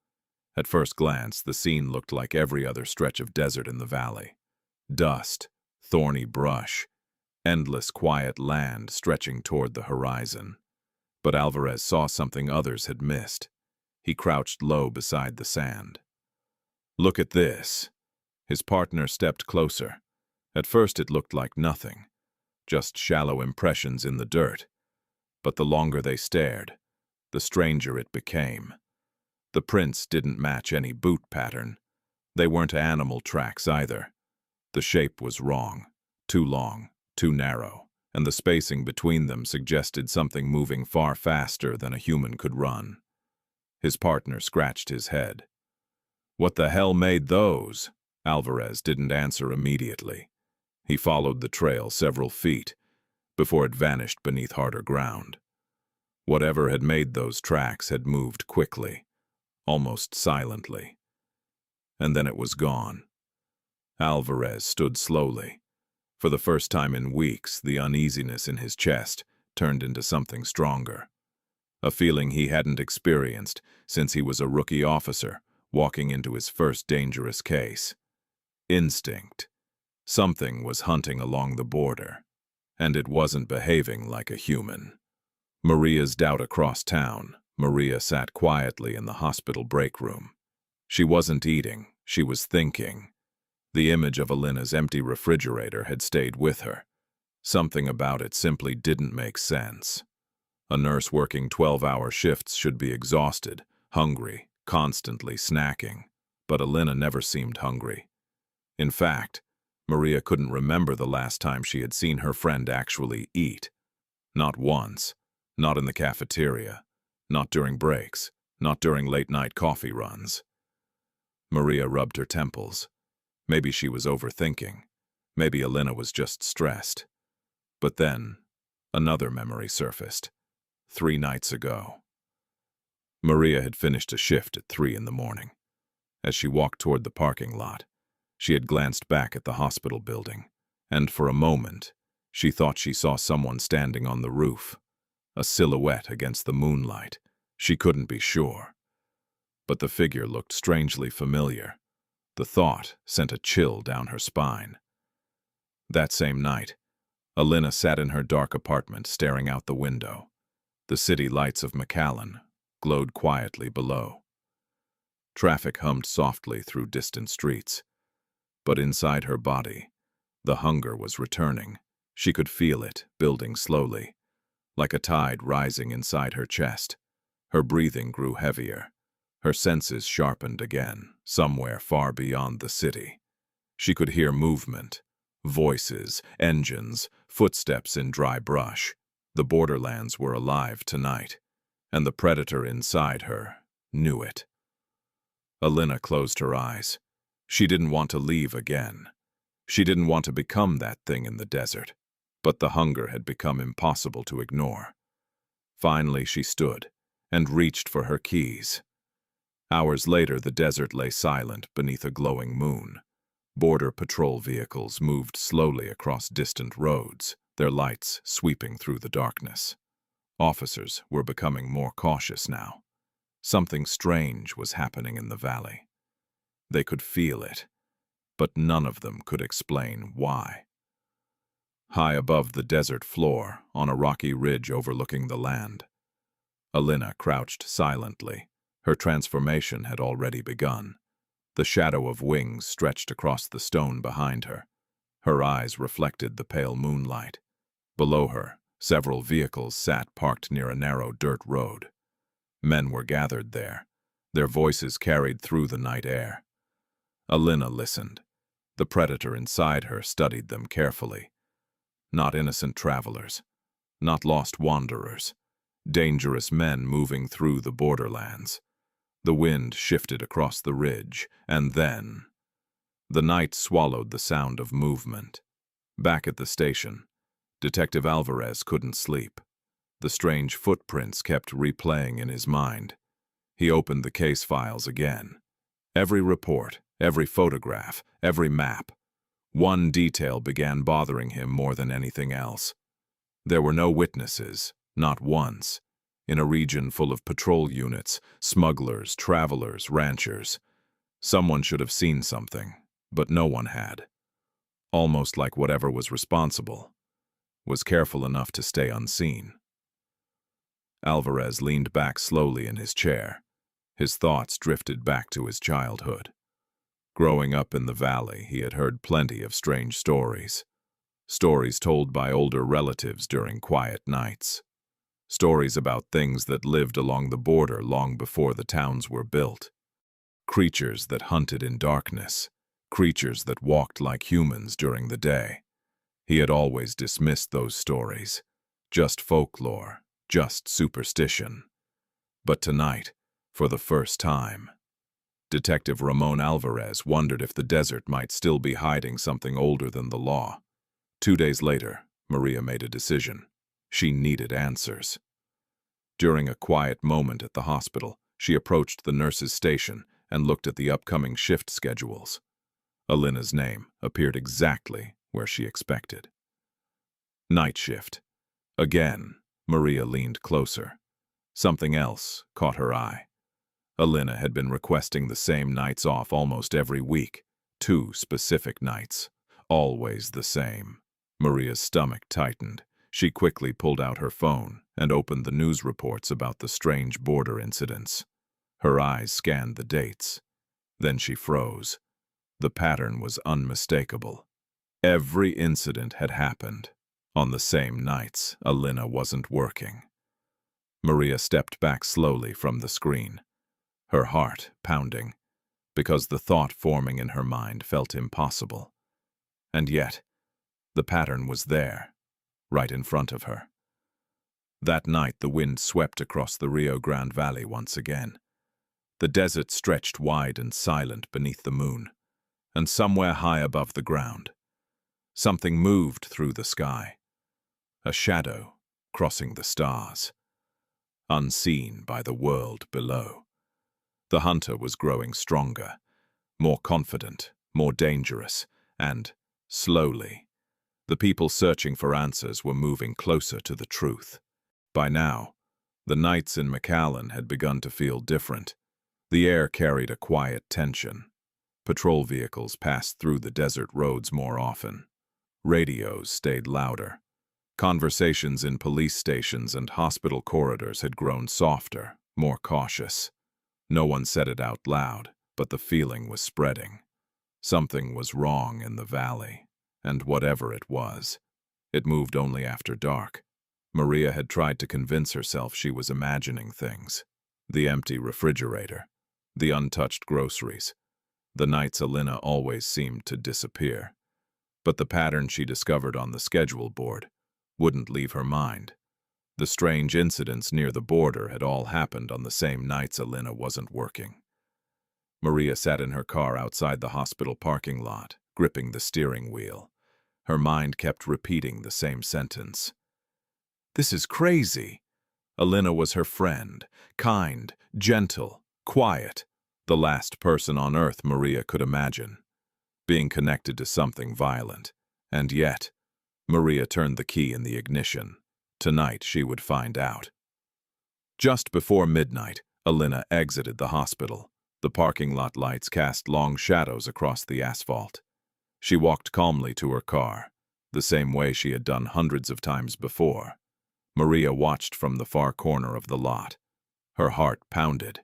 At first glance, the scene looked like every other stretch of desert in the valley. Dust, thorny brush, endless quiet land stretching toward the horizon. But Alvarez saw something others had missed. He crouched low beside the sand. "Look at this." His partner stepped closer. At first it looked like nothing, just shallow impressions in the dirt. But the longer they stared, the stranger it became. The prints didn't match any boot pattern. They weren't animal tracks either. The shape was wrong, too long, too narrow, and the spacing between them suggested something moving far faster than a human could run. His partner scratched his head. "What the hell made those?" Alvarez didn't answer immediately. He followed the trail several feet before it vanished beneath harder ground. Whatever had made those tracks had moved quickly, almost silently. And then it was gone. Alvarez stood slowly. For the first time in weeks, the uneasiness in his chest turned into something stronger. A feeling he hadn't experienced since he was a rookie officer walking into his first dangerous case. Instinct. Something was hunting along the border, and it wasn't behaving like a human. Maria's doubt across town. Maria sat quietly in the hospital break room. She wasn't eating, she was thinking. The image of Alynna's empty refrigerator had stayed with her. Something about it simply didn't make sense. A nurse working 12-hour shifts should be exhausted, hungry, constantly snacking. But Alynna never seemed hungry. In fact, Maria couldn't remember the last time she had seen her friend actually eat. Not once. Not in the cafeteria. Not during breaks. Not during late-night coffee runs. Maria rubbed her temples. Maybe she was overthinking. Maybe Alynna was just stressed. But then, another memory surfaced. 3 nights ago. Maria had finished a shift at 3 in the morning. As she walked toward the parking lot, she had glanced back at the hospital building, and for a moment, she thought she saw someone standing on the roof. A silhouette against the moonlight. She couldn't be sure. But the figure looked strangely familiar. The thought sent a chill down her spine. That same night, Alynna sat in her dark apartment staring out the window. The city lights of McAllen glowed quietly below. Traffic hummed softly through distant streets. But inside her body, the hunger was returning. She could feel it, building slowly, like a tide rising inside her chest. Her breathing grew heavier. Her senses sharpened again, somewhere far beyond the city. She could hear movement, voices, engines, footsteps in dry brush. The borderlands were alive tonight, and the predator inside her knew it. Alynna closed her eyes. She didn't want to leave again. She didn't want to become that thing in the desert. But the hunger had become impossible to ignore. Finally, she stood and reached for her keys. Hours later, the desert lay silent beneath a glowing moon. Border Patrol vehicles moved slowly across distant roads, their lights sweeping through the darkness. Officers were becoming more cautious now. Something strange was happening in the valley. They could feel it, but none of them could explain why. High above the desert floor, on a rocky ridge overlooking the land, Alynna crouched silently. Her transformation had already begun. The shadow of wings stretched across the stone behind her. Her eyes reflected the pale moonlight. Below her, several vehicles sat parked near a narrow dirt road. Men were gathered there, their voices carried through the night air. Alynna listened. The predator inside her studied them carefully. Not innocent travelers, not lost wanderers, dangerous men moving through the borderlands. The wind shifted across the ridge, and then the night swallowed the sound of movement. Back at the station, Detective Alvarez couldn't sleep. The strange footprints kept replaying in his mind. He opened the case files again. Every report, every photograph, every map. One detail began bothering him more than anything else. There were no witnesses, not once. In a region full of patrol units, smugglers, travelers, ranchers. Someone should have seen something, but no one had. Almost like whatever was responsible was careful enough to stay unseen. Alvarez leaned back slowly in his chair. His thoughts drifted back to his childhood. Growing up in the valley, he had heard plenty of strange stories. Stories told by older relatives during quiet nights. Stories about things that lived along the border long before the towns were built. Creatures that hunted in darkness. Creatures that walked like humans during the day. He had always dismissed those stories. Just folklore, just superstition. But tonight, for the first time, Detective Ramon Alvarez wondered if the desert might still be hiding something older than the law. 2 days later, Maria made a decision. She needed answers. During a quiet moment at the hospital, she approached the nurse's station and looked at the upcoming shift schedules. Alynna's name appeared exactly where she expected. Night shift. Again, Maria leaned closer. Something else caught her eye. Alynna had been requesting the same nights off almost every week. 2 specific nights. Always the same. Maria's stomach tightened. She quickly pulled out her phone and opened the news reports about the strange border incidents. Her eyes scanned the dates. Then she froze. The pattern was unmistakable. Every incident had happened on the same nights Alynna wasn't working. Maria stepped back slowly from the screen, her heart pounding, because the thought forming in her mind felt impossible. And yet, the pattern was there, right in front of her. That night the wind swept across the Rio Grande Valley once again. The desert stretched wide and silent beneath the moon, and somewhere high above the ground, something moved through the sky. A shadow crossing the stars, unseen by the world below. The hunter was growing stronger, more confident, more dangerous, and, slowly, the people searching for answers were moving closer to the truth. By now, the nights in McAllen had begun to feel different. The air carried a quiet tension. Patrol vehicles passed through the desert roads more often. Radios stayed louder. Conversations in police stations and hospital corridors had grown softer, more cautious. No one said it out loud, but the feeling was spreading. Something was wrong in the valley, and whatever it was, it moved only after dark. Maria had tried to convince herself she was imagining things. The empty refrigerator, the untouched groceries, the nights Alynna always seemed to disappear. But the pattern she discovered on the schedule board wouldn't leave her mind. The strange incidents near the border had all happened on the same nights Alynna wasn't working. Maria sat in her car outside the hospital parking lot, gripping the steering wheel. Her mind kept repeating the same sentence. This is crazy. Alynna was her friend, kind, gentle, quiet, the last person on earth Maria could imagine, being connected to something violent. And yet, Maria turned the key in the ignition. Tonight she would find out. Just before midnight, Alynna exited the hospital. The parking lot lights cast long shadows across the asphalt. She walked calmly to her car, the same way she had done hundreds of times before. Maria watched from the far corner of the lot. Her heart pounded.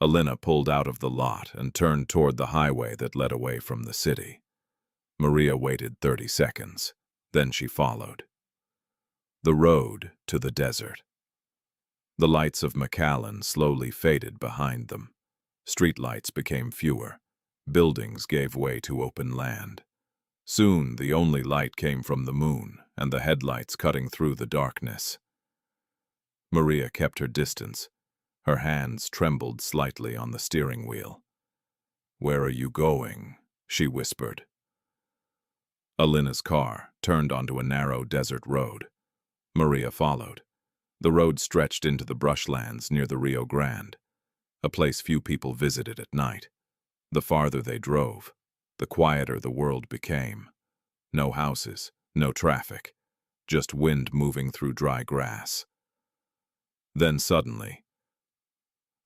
Alynna pulled out of the lot and turned toward the highway that led away from the city. Maria waited 30 seconds. Then she followed. The road to the desert. The lights of McAllen slowly faded behind them. Streetlights became fewer. Buildings gave way to open land. Soon the only light came from the moon and the headlights cutting through the darkness. Maria kept her distance. Her hands trembled slightly on the steering wheel. "Where are you going?" she whispered. Alynna's car turned onto a narrow desert road. Maria followed. The road stretched into the brushlands near the Rio Grande, a place few people visited at night. The farther they drove, the quieter the world became. No houses, no traffic, just wind moving through dry grass. Then suddenly,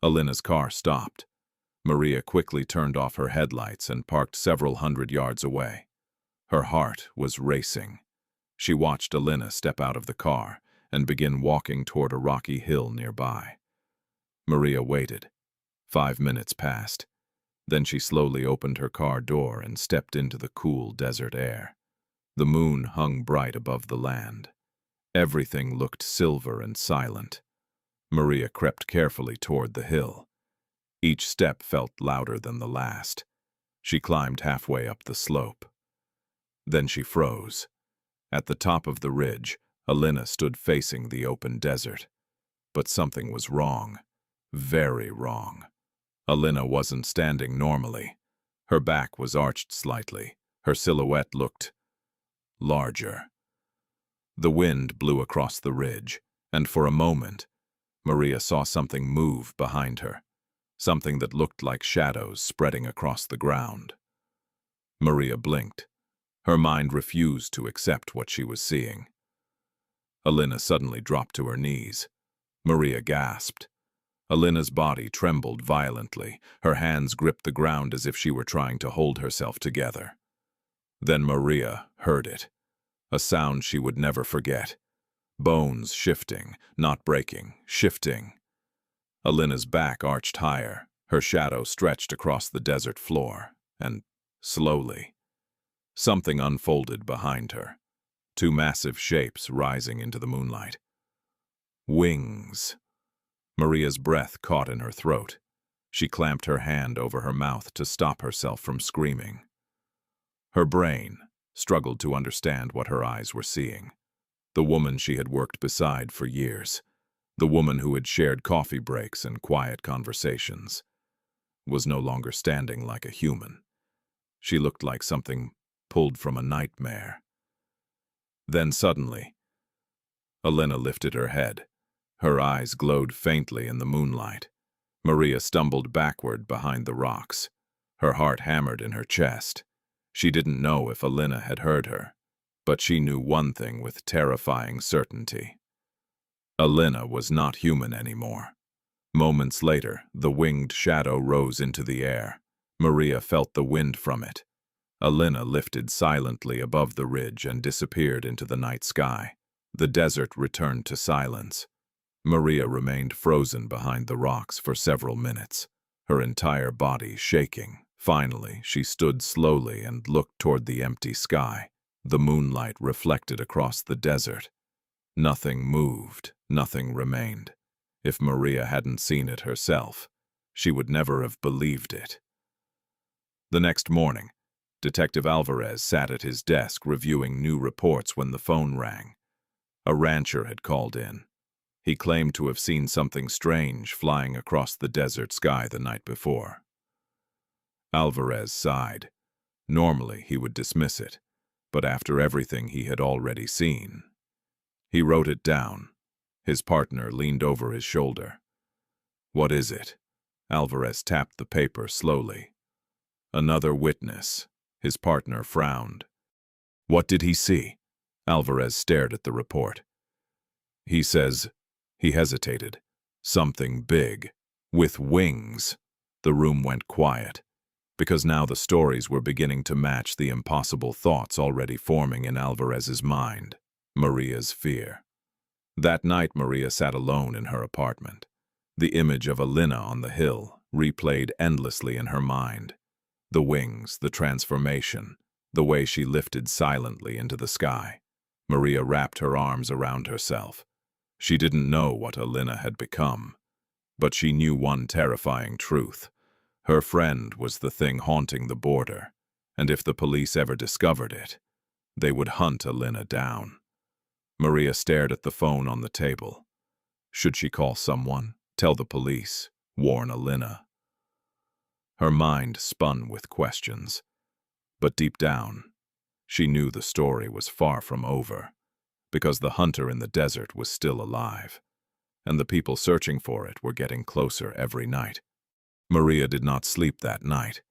Alynna's car stopped. Maria quickly turned off her headlights and parked several hundred yards away. Her heart was racing. She watched Alynna step out of the car and begin walking toward a rocky hill nearby. Maria waited. 5 minutes passed. Then she slowly opened her car door and stepped into the cool desert air. The moon hung bright above the land. Everything looked silver and silent. Maria crept carefully toward the hill. Each step felt louder than the last. She climbed halfway up the slope. Then she froze. At the top of the ridge, Alynna stood facing the open desert. But something was wrong. Very wrong. Alynna wasn't standing normally. Her back was arched slightly. Her silhouette looked larger. The wind blew across the ridge, and for a moment, Maria saw something move behind her, something that looked like shadows spreading across the ground. Maria blinked. Her mind refused to accept what she was seeing. Alynna suddenly dropped to her knees. Maria gasped. Alynna's body trembled violently. Her hands gripped the ground as if she were trying to hold herself together. Then Maria heard it, a sound she would never forget. Bones shifting, not breaking, shifting. Alynna's back arched higher, her shadow stretched across the desert floor, and slowly, something unfolded behind her. 2 massive shapes rising into the moonlight. Wings. Maria's breath caught in her throat. She clamped her hand over her mouth to stop herself from screaming. Her brain struggled to understand what her eyes were seeing. The woman she had worked beside for years, the woman who had shared coffee breaks and quiet conversations, was no longer standing like a human. She looked like something pulled from a nightmare. Then suddenly, Alynna lifted her head. Her eyes glowed faintly in the moonlight. Maria stumbled backward behind the rocks. Her heart hammered in her chest. She didn't know if Alynna had heard her, but she knew one thing with terrifying certainty. Alynna was not human anymore. Moments later, the winged shadow rose into the air. Maria felt the wind from it. Alynna lifted silently above the ridge and disappeared into the night sky. The desert returned to silence. Maria remained frozen behind the rocks for several minutes, her entire body shaking. Finally, she stood slowly and looked toward the empty sky. The moonlight reflected across the desert. Nothing moved, nothing remained. If Maria hadn't seen it herself, she would never have believed it. The next morning, Detective Alvarez sat at his desk reviewing new reports when the phone rang. A rancher had called in. He claimed to have seen something strange flying across the desert sky the night before. Alvarez sighed. Normally, he would dismiss it, but after everything he had already seen. He wrote it down. His partner leaned over his shoulder. "What is it?" Alvarez tapped the paper slowly. "Another witness." His partner frowned. "What did he see?" Alvarez stared at the report. "He says," he hesitated, "something big, with wings." The room went quiet, because now the stories were beginning to match the impossible thoughts already forming in Alvarez's mind. Maria's fear. That night Maria sat alone in her apartment. The image of Alynna on the hill replayed endlessly in her mind. The wings, the transformation, the way she lifted silently into the sky. Maria wrapped her arms around herself. She didn't know what Alynna had become, but she knew one terrifying truth. Her friend was the thing haunting the border, and if the police ever discovered it, they would hunt Alynna down. Maria stared at the phone on the table. Should she call someone? Tell the police? Warn Alynna? Her mind spun with questions. But deep down, she knew the story was far from over, because the hunter in the desert was still alive, and the people searching for it were getting closer every night. Maria did not sleep that night.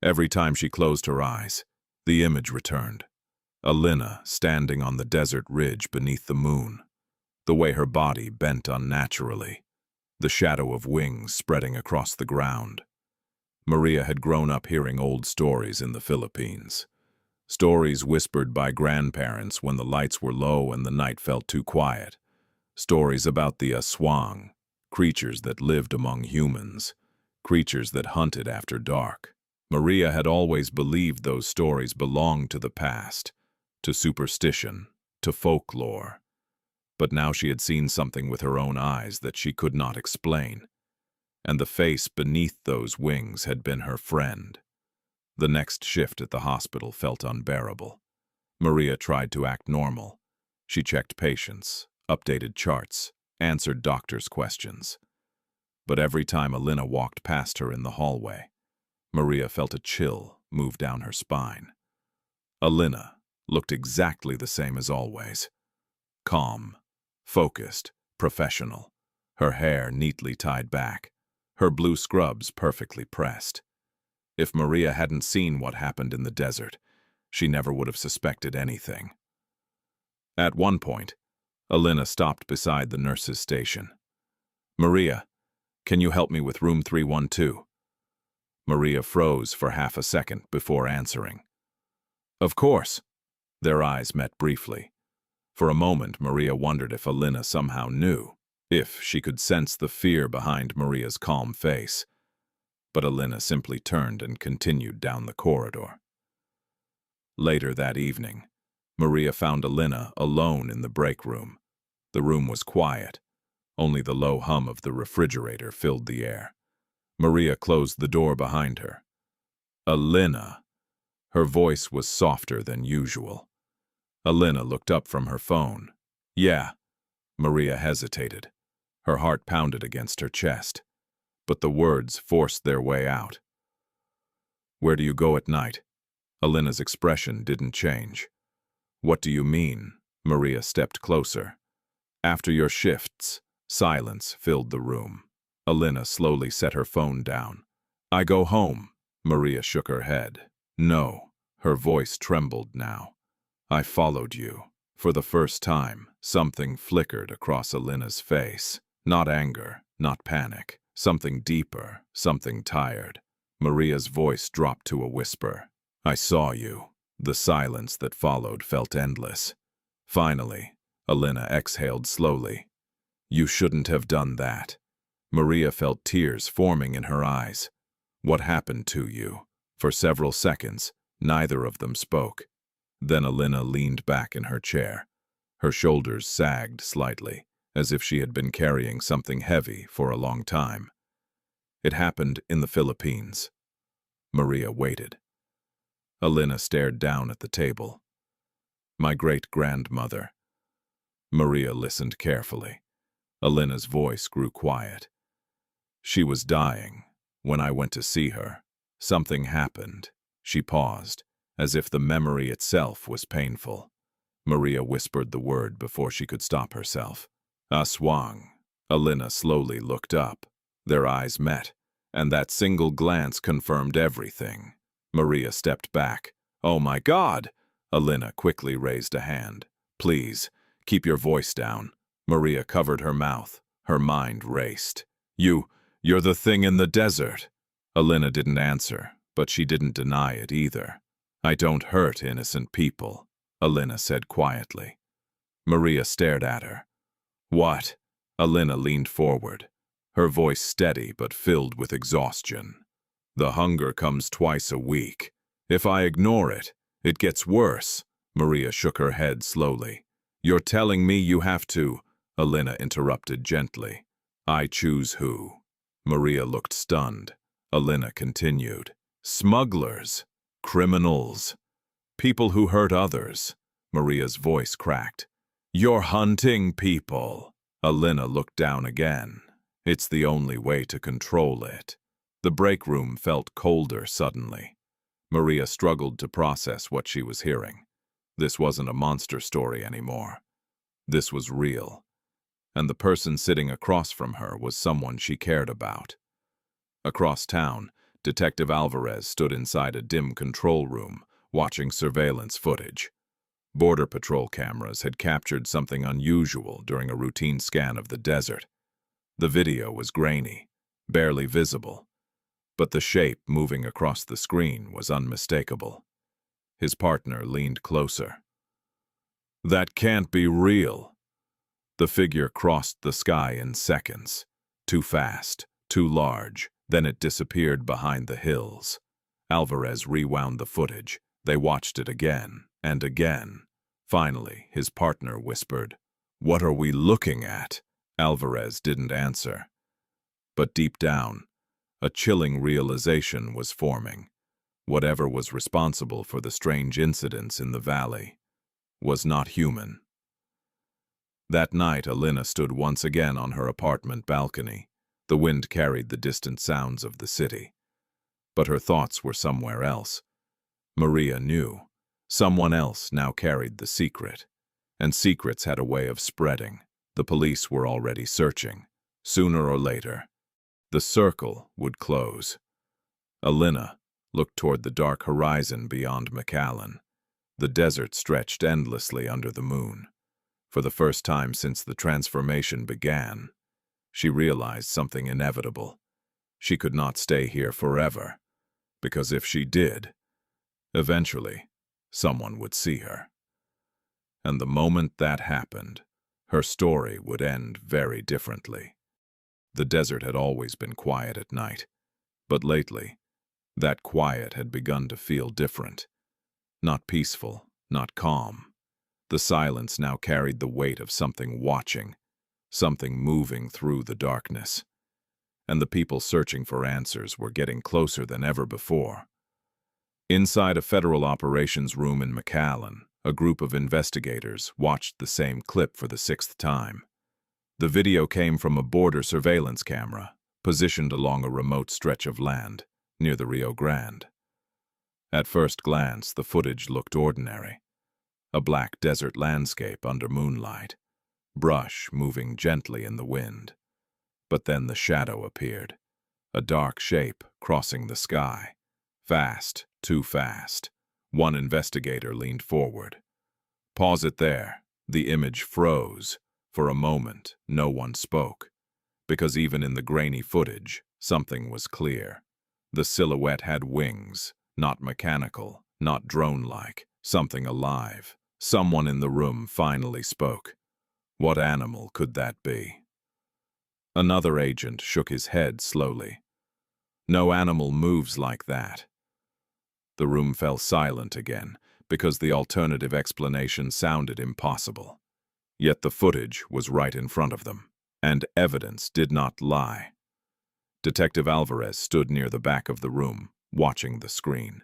Every time she closed her eyes, the image returned. Alynna standing on the desert ridge beneath the moon, the way her body bent unnaturally, the shadow of wings spreading across the ground. Maria had grown up hearing old stories in the Philippines. Stories whispered by grandparents when the lights were low and the night felt too quiet. Stories about the Aswang, creatures that lived among humans, creatures that hunted after dark. Maria had always believed those stories belonged to the past, to superstition, to folklore. But now she had seen something with her own eyes that she could not explain. And the face beneath those wings had been her friend. The next shift at the hospital felt unbearable. Maria tried to act normal. She checked patients, updated charts, answered doctors' questions. But every time Alynna walked past her in the hallway, Maria felt a chill move down her spine. Alynna looked exactly the same as always. Calm, focused, professional, her hair neatly tied back, her blue scrubs perfectly pressed. If Maria hadn't seen what happened in the desert, she never would have suspected anything. At one point, Alynna stopped beside the nurse's station. "Maria, can you help me with room 312? Maria froze for half a second before answering. "Of course." Their eyes met briefly. For a moment, Maria wondered if Alynna somehow knew, if she could sense the fear behind Maria's calm face. But Alynna simply turned and continued down the corridor. Later that evening, Maria found Alynna alone in the break room. The room was quiet. Only the low hum of the refrigerator filled the air. Maria closed the door behind her. "Alynna." Her voice was softer than usual. Alynna looked up from her phone. "Yeah." Maria hesitated. Her heart pounded against her chest. But the words forced their way out. "Where do you go at night?" Alynna's expression didn't change. "What do you mean?" Maria stepped closer. "After your shifts." Silence filled the room. Alynna slowly set her phone down. "I go home." Maria shook her head. "No." Her voice trembled now. "I followed you." For the first time, something flickered across Alynna's face. Not anger, not panic. Something deeper, something tired. Maria's voice dropped to a whisper. "I saw you." The silence that followed felt endless. Finally, Alynna exhaled slowly. "You shouldn't have done that." Maria felt tears forming in her eyes. "What happened to you?" For several seconds, neither of them spoke. Then Alynna leaned back in her chair. Her shoulders sagged slightly, as if she had been carrying something heavy for a long time. "It happened in the Philippines." Maria waited. Alynna stared down at the table. "My great-grandmother." Maria listened carefully. Alynna's voice grew quiet. "She was dying. When I went to see her, something happened." She paused, as if the memory itself was painful. Maria whispered the word before she could stop herself. "Aswang." Alynna slowly looked up. Their eyes met, and that single glance confirmed everything. Maria stepped back. "Oh my God!" Alynna quickly raised a hand. "Please, keep your voice down." Maria covered her mouth. Her mind raced. You're the thing in the desert." Alynna didn't answer, but she didn't deny it either. "I don't hurt innocent people," Alynna said quietly. Maria stared at her. "What?" Alynna leaned forward, her voice steady but filled with exhaustion. "The hunger comes twice a week. If I ignore it, it gets worse." Maria shook her head slowly. "You're telling me you have to..." Alynna interrupted gently. "I choose who." Maria looked stunned. Alynna continued. "Smugglers, criminals, people who hurt others." Maria's voice cracked. "You're hunting people." Alynna looked down again. It's the only way to control it. The break room felt colder suddenly. Maria struggled to process what she was hearing. This wasn't a monster story anymore. This was real. And the person sitting across from her was someone she cared about. Across town, Detective Alvarez stood inside a dim control room, watching surveillance footage. Border Patrol cameras had captured something unusual during a routine scan of the desert. The video was grainy, barely visible, but the shape moving across the screen was unmistakable. His partner leaned closer. "That can't be real." The figure crossed the sky in seconds. Too fast, too large, then it disappeared behind the hills. Alvarez rewound the footage. They watched it again and again. Finally, his partner whispered, "What are we looking at?" Alvarez didn't answer. But deep down, a chilling realization was forming. Whatever was responsible for the strange incidents in the valley was not human. That night, Alynna stood once again on her apartment balcony. The wind carried the distant sounds of the city. But her thoughts were somewhere else. Maria knew. Someone else now carried the secret. And secrets had a way of spreading. The police were already searching. Sooner or later, the circle would close. Alynna looked toward the dark horizon beyond McAllen. The desert stretched endlessly under the moon. For the first time since the transformation began, she realized something inevitable. She could not stay here forever, because if she did, eventually, someone would see her. And the moment that happened, her story would end very differently. The desert had always been quiet at night, but lately, that quiet had begun to feel different. Not peaceful, not calm. The silence now carried the weight of something watching, something moving through the darkness. And the people searching for answers were getting closer than ever before. Inside a federal operations room in McAllen, a group of investigators watched the same clip for the 6th time. The video came from a border surveillance camera, positioned along a remote stretch of land, near the Rio Grande. At first glance, the footage looked ordinary. A black desert landscape under moonlight, brush moving gently in the wind. But then the shadow appeared, a dark shape crossing the sky. Fast, too fast. One investigator leaned forward. "Pause it there." The image froze. For a moment, no one spoke. Because even in the grainy footage, something was clear. The silhouette had wings, not mechanical, not drone-like, something alive. Someone in the room finally spoke. What animal could that be? Another agent shook his head slowly. "No animal moves like that." The room fell silent again, because the alternative explanation sounded impossible. Yet the footage was right in front of them, and evidence did not lie. Detective Alvarez stood near the back of the room, watching the screen.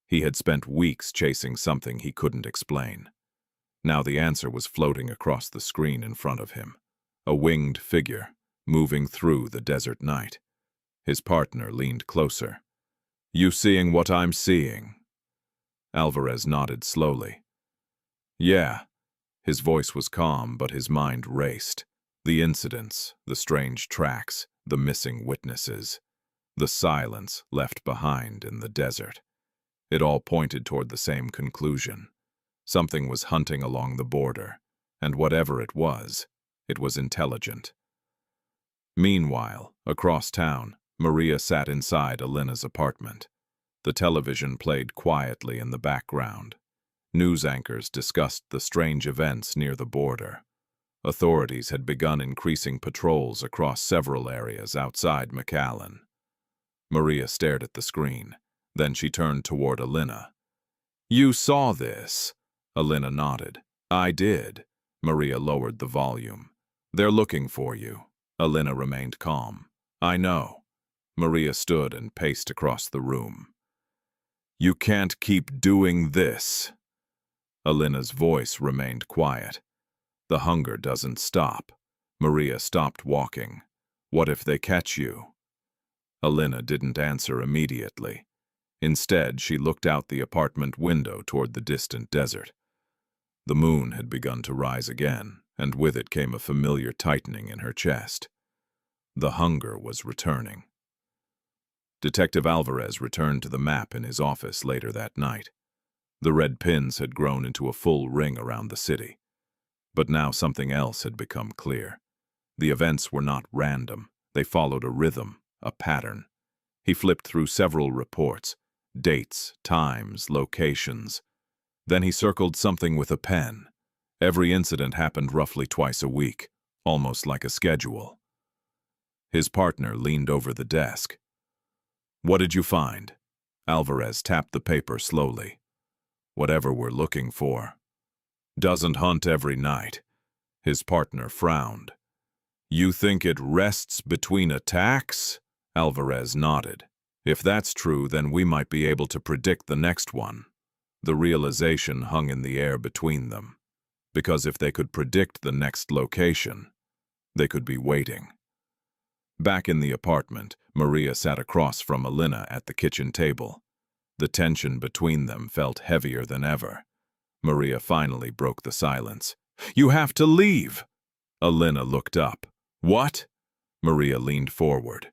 He had spent weeks chasing something he couldn't explain. Now the answer was floating across the screen in front of him. A winged figure, moving through the desert night. His partner leaned closer. "You seeing what I'm seeing?" Alvarez nodded slowly. "Yeah." His voice was calm, but his mind raced. The incidents, the strange tracks, the missing witnesses, the silence left behind in the desert. It all pointed toward the same conclusion. Something was hunting along the border, and whatever it was intelligent. Meanwhile, across town, Maria sat inside Alynna's apartment. The television played quietly in the background. News anchors discussed the strange events near the border. Authorities had begun increasing patrols across several areas outside McAllen. Maria stared at the screen. Then she turned toward Alynna. "You saw this?" Alynna nodded. "I did." Maria lowered the volume. "They're looking for you." Alynna remained calm. "I know." Maria stood and paced across the room. "You can't keep doing this." Alynna's voice remained quiet. "The hunger doesn't stop. Maria stopped walking. "What if they catch you?" Alynna didn't answer immediately. Instead, she looked out the apartment window toward the distant desert. The moon had begun to rise again, and with it came a familiar tightening in her chest. The hunger was returning. Detective Alvarez returned to the map in his office later that night. The red pins had grown into a full ring around the city. But now something else had become clear. The events were not random. They followed a rhythm, a pattern. He flipped through several reports, dates, times, locations. Then he circled something with a pen. Every incident happened roughly twice a week, almost like a schedule. His partner leaned over the desk. "What did you find?" Alvarez tapped the paper slowly. "Whatever we're looking for." "Doesn't hunt every night." His partner frowned. "You think it rests between attacks?" Alvarez nodded. "If that's true, then we might be able to predict the next one." The realization hung in the air between them. Because if they could predict the next location, they could be waiting. Back in the apartment, Maria sat across from Alynna at the kitchen table. The tension between them felt heavier than ever. Maria finally broke the silence. "You have to leave!" Alynna looked up. "What?" Maria leaned forward.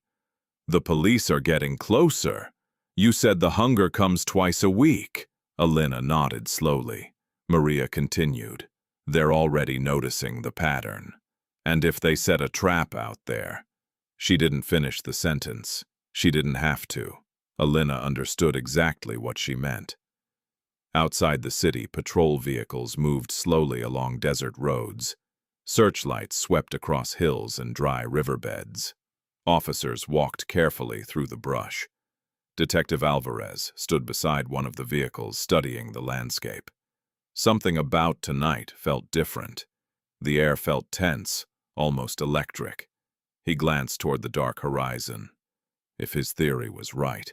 "The police are getting closer. You said the hunger comes twice a week." Alynna nodded slowly. Maria continued. "They're already noticing the pattern. And if they set a trap out there..." She didn't finish the sentence. She didn't have to. Alynna understood exactly what she meant. Outside the city, patrol vehicles moved slowly along desert roads. Searchlights swept across hills and dry riverbeds. Officers walked carefully through the brush. Detective Alvarez stood beside one of the vehicles, studying the landscape. Something about tonight felt different. The air felt tense, almost electric. He glanced toward the dark horizon. If his theory was right,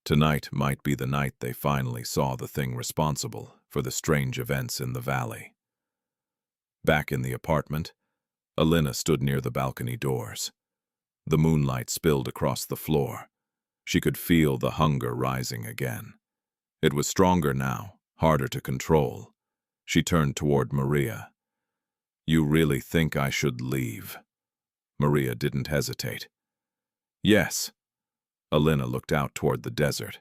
tonight might be the night they finally saw the thing responsible for the strange events in the valley. Back in the apartment, Alynna stood near the balcony doors. The moonlight spilled across the floor. She could feel the hunger rising again. It was stronger now, harder to control. She turned toward Maria. "You really think I should leave?" Maria didn't hesitate. "Yes." Alynna looked out toward the desert.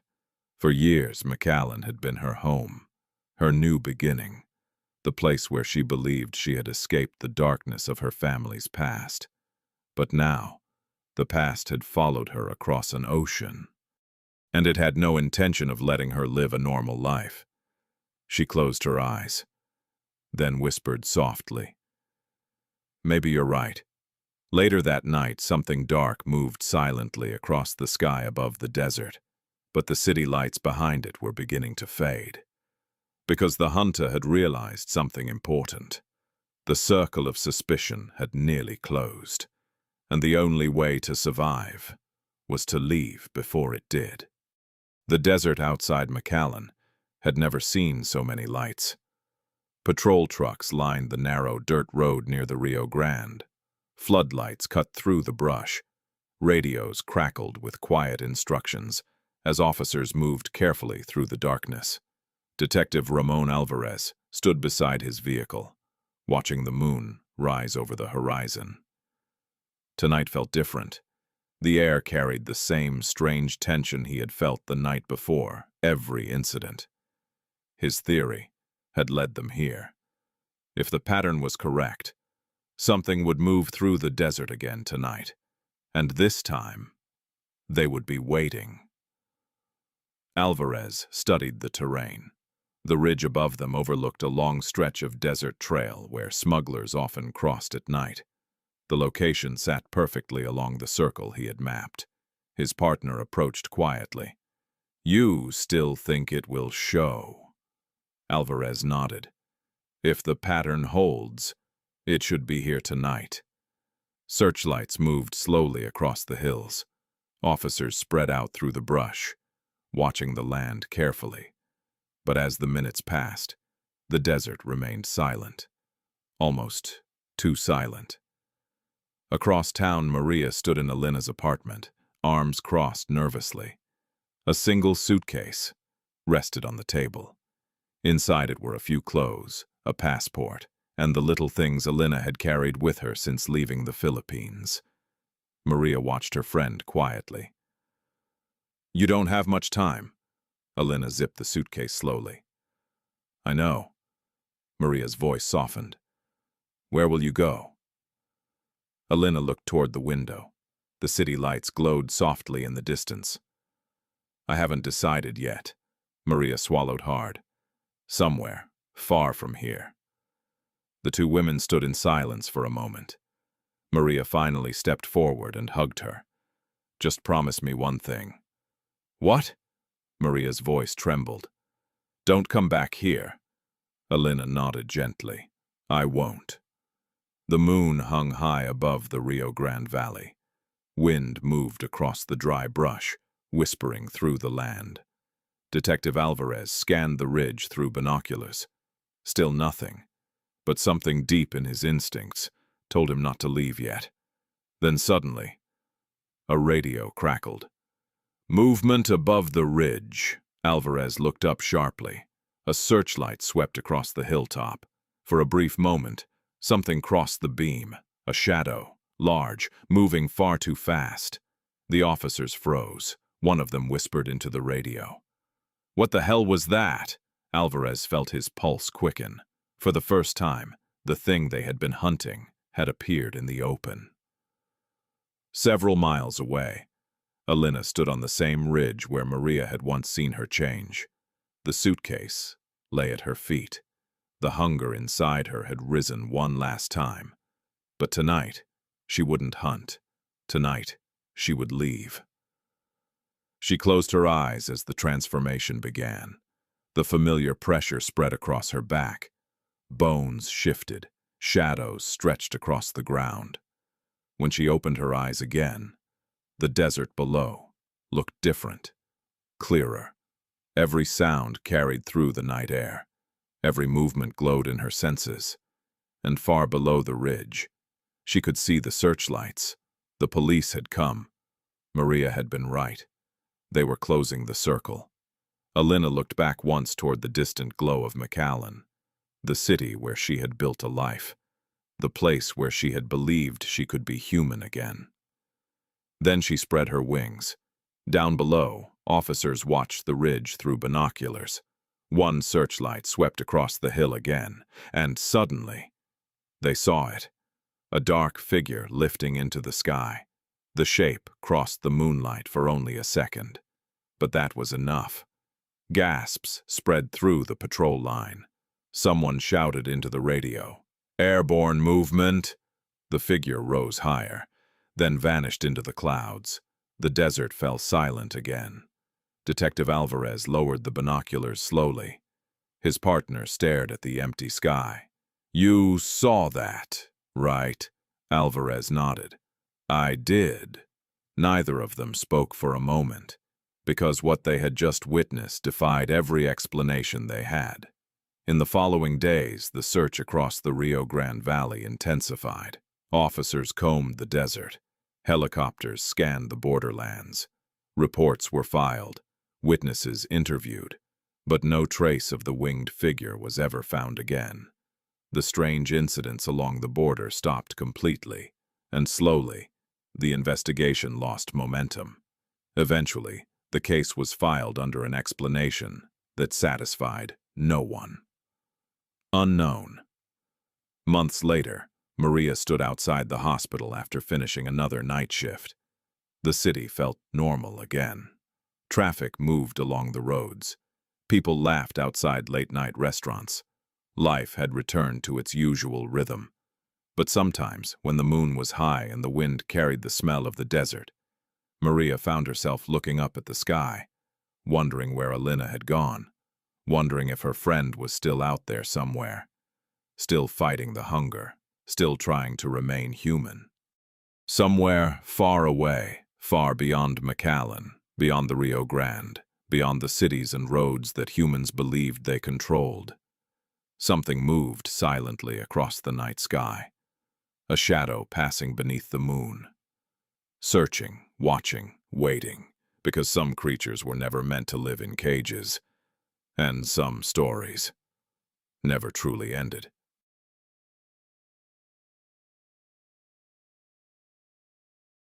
For years, McAllen had been her home, her new beginning, the place where she believed she had escaped the darkness of her family's past. But now, the past had followed her across an ocean, and it had no intention of letting her live a normal life. She closed her eyes, then whispered softly, "Maybe you're right." Later that night, something dark moved silently across the sky above the desert, but the city lights behind it were beginning to fade. Because the hunter had realized something important. The circle of suspicion had nearly closed, and the only way to survive was to leave before it did. The desert outside McAllen had never seen so many lights. Patrol trucks lined the narrow dirt road near the Rio Grande. Floodlights cut through the brush. Radios crackled with quiet instructions as officers moved carefully through the darkness. Detective Ramon Alvarez stood beside his vehicle, watching the moon rise over the horizon. Tonight felt different. The air carried the same strange tension he had felt the night before, every incident. His theory had led them here. If the pattern was correct, something would move through the desert again tonight, and this time, they would be waiting. Alvarez studied the terrain. The ridge above them overlooked a long stretch of desert trail where smugglers often crossed at night. The location sat perfectly along the circle he had mapped. His partner approached quietly. "You still think it will show?" Alvarez nodded. "If the pattern holds, it should be here tonight." Searchlights moved slowly across the hills. Officers spread out through the brush, watching the land carefully. But as the minutes passed, the desert remained silent. Almost too silent. Across town, Maria stood in Alynna's apartment, arms crossed nervously. A single suitcase rested on the table. Inside it were a few clothes, a passport, and the little things Alynna had carried with her since leaving the Philippines. Maria watched her friend quietly. "You don't have much time." Alynna zipped the suitcase slowly. "I know." Maria's voice softened. "Where will you go?" Alynna looked toward the window. The city lights glowed softly in the distance. "I haven't decided yet." Maria swallowed hard. "Somewhere, far from here." The two women stood in silence for a moment. Maria finally stepped forward and hugged her. "Just promise me one thing." "What?" Maria's voice trembled. "Don't come back here." Alynna nodded gently. "I won't." The moon hung high above the Rio Grande Valley. Wind moved across the dry brush, whispering through the land. Detective Alvarez scanned the ridge through binoculars. Still nothing, but something deep in his instincts told him not to leave yet. Then suddenly, a radio crackled. "Movement above the ridge." Alvarez looked up sharply. A searchlight swept across the hilltop. For a brief moment, something crossed the beam, a shadow, large, moving far too fast. The officers froze. One of them whispered into the radio. "What the hell was that?" Alvarez felt his pulse quicken. For the first time, the thing they had been hunting had appeared in the open. Several miles away, Alynna stood on the same ridge where Maria had once seen her change. The suitcase lay at her feet. The hunger inside her had risen one last time. But tonight, she wouldn't hunt. Tonight, she would leave. She closed her eyes as the transformation began. The familiar pressure spread across her back. Bones shifted, shadows stretched across the ground. When she opened her eyes again, the desert below looked different, clearer. Every sound carried through the night air. Every movement glowed in her senses. And far below the ridge, she could see the searchlights. The police had come. Maria had been right. They were closing the circle. Alynna looked back once toward the distant glow of McAllen, the city where she had built a life, the place where she had believed she could be human again. Then she spread her wings. Down below, officers watched the ridge through binoculars. One searchlight swept across the hill again, and suddenly, they saw it. A dark figure lifting into the sky. The shape crossed the moonlight for only a second. But that was enough. Gasps spread through the patrol line. Someone shouted into the radio, "Airborne movement!" The figure rose higher, then vanished into the clouds. The desert fell silent again. Detective Alvarez lowered the binoculars slowly. His partner stared at the empty sky. "You saw that, right?" Alvarez nodded. "I did." Neither of them spoke for a moment, because what they had just witnessed defied every explanation they had. In the following days, the search across the Rio Grande Valley intensified. Officers combed the desert. Helicopters scanned the borderlands. Reports were filed. Witnesses interviewed. But no trace of the winged figure was ever found again. The strange incidents along the border stopped completely, and slowly, the investigation lost momentum. Eventually, the case was filed under an explanation that satisfied no one. Unknown. Months later, Maria stood outside the hospital after finishing another night shift. The city felt normal again. Traffic moved along the roads. People laughed outside late-night restaurants. Life had returned to its usual rhythm. But sometimes, when the moon was high and the wind carried the smell of the desert, Maria found herself looking up at the sky, wondering where Alynna had gone, wondering if her friend was still out there somewhere, still fighting the hunger, still trying to remain human. Somewhere far away, far beyond McAllen, beyond the Rio Grande, beyond the cities and roads that humans believed they controlled. Something moved silently across the night sky. a shadow passing beneath the moon. Searching, watching, waiting, because some creatures were never meant to live in cages, and some stories never truly ended.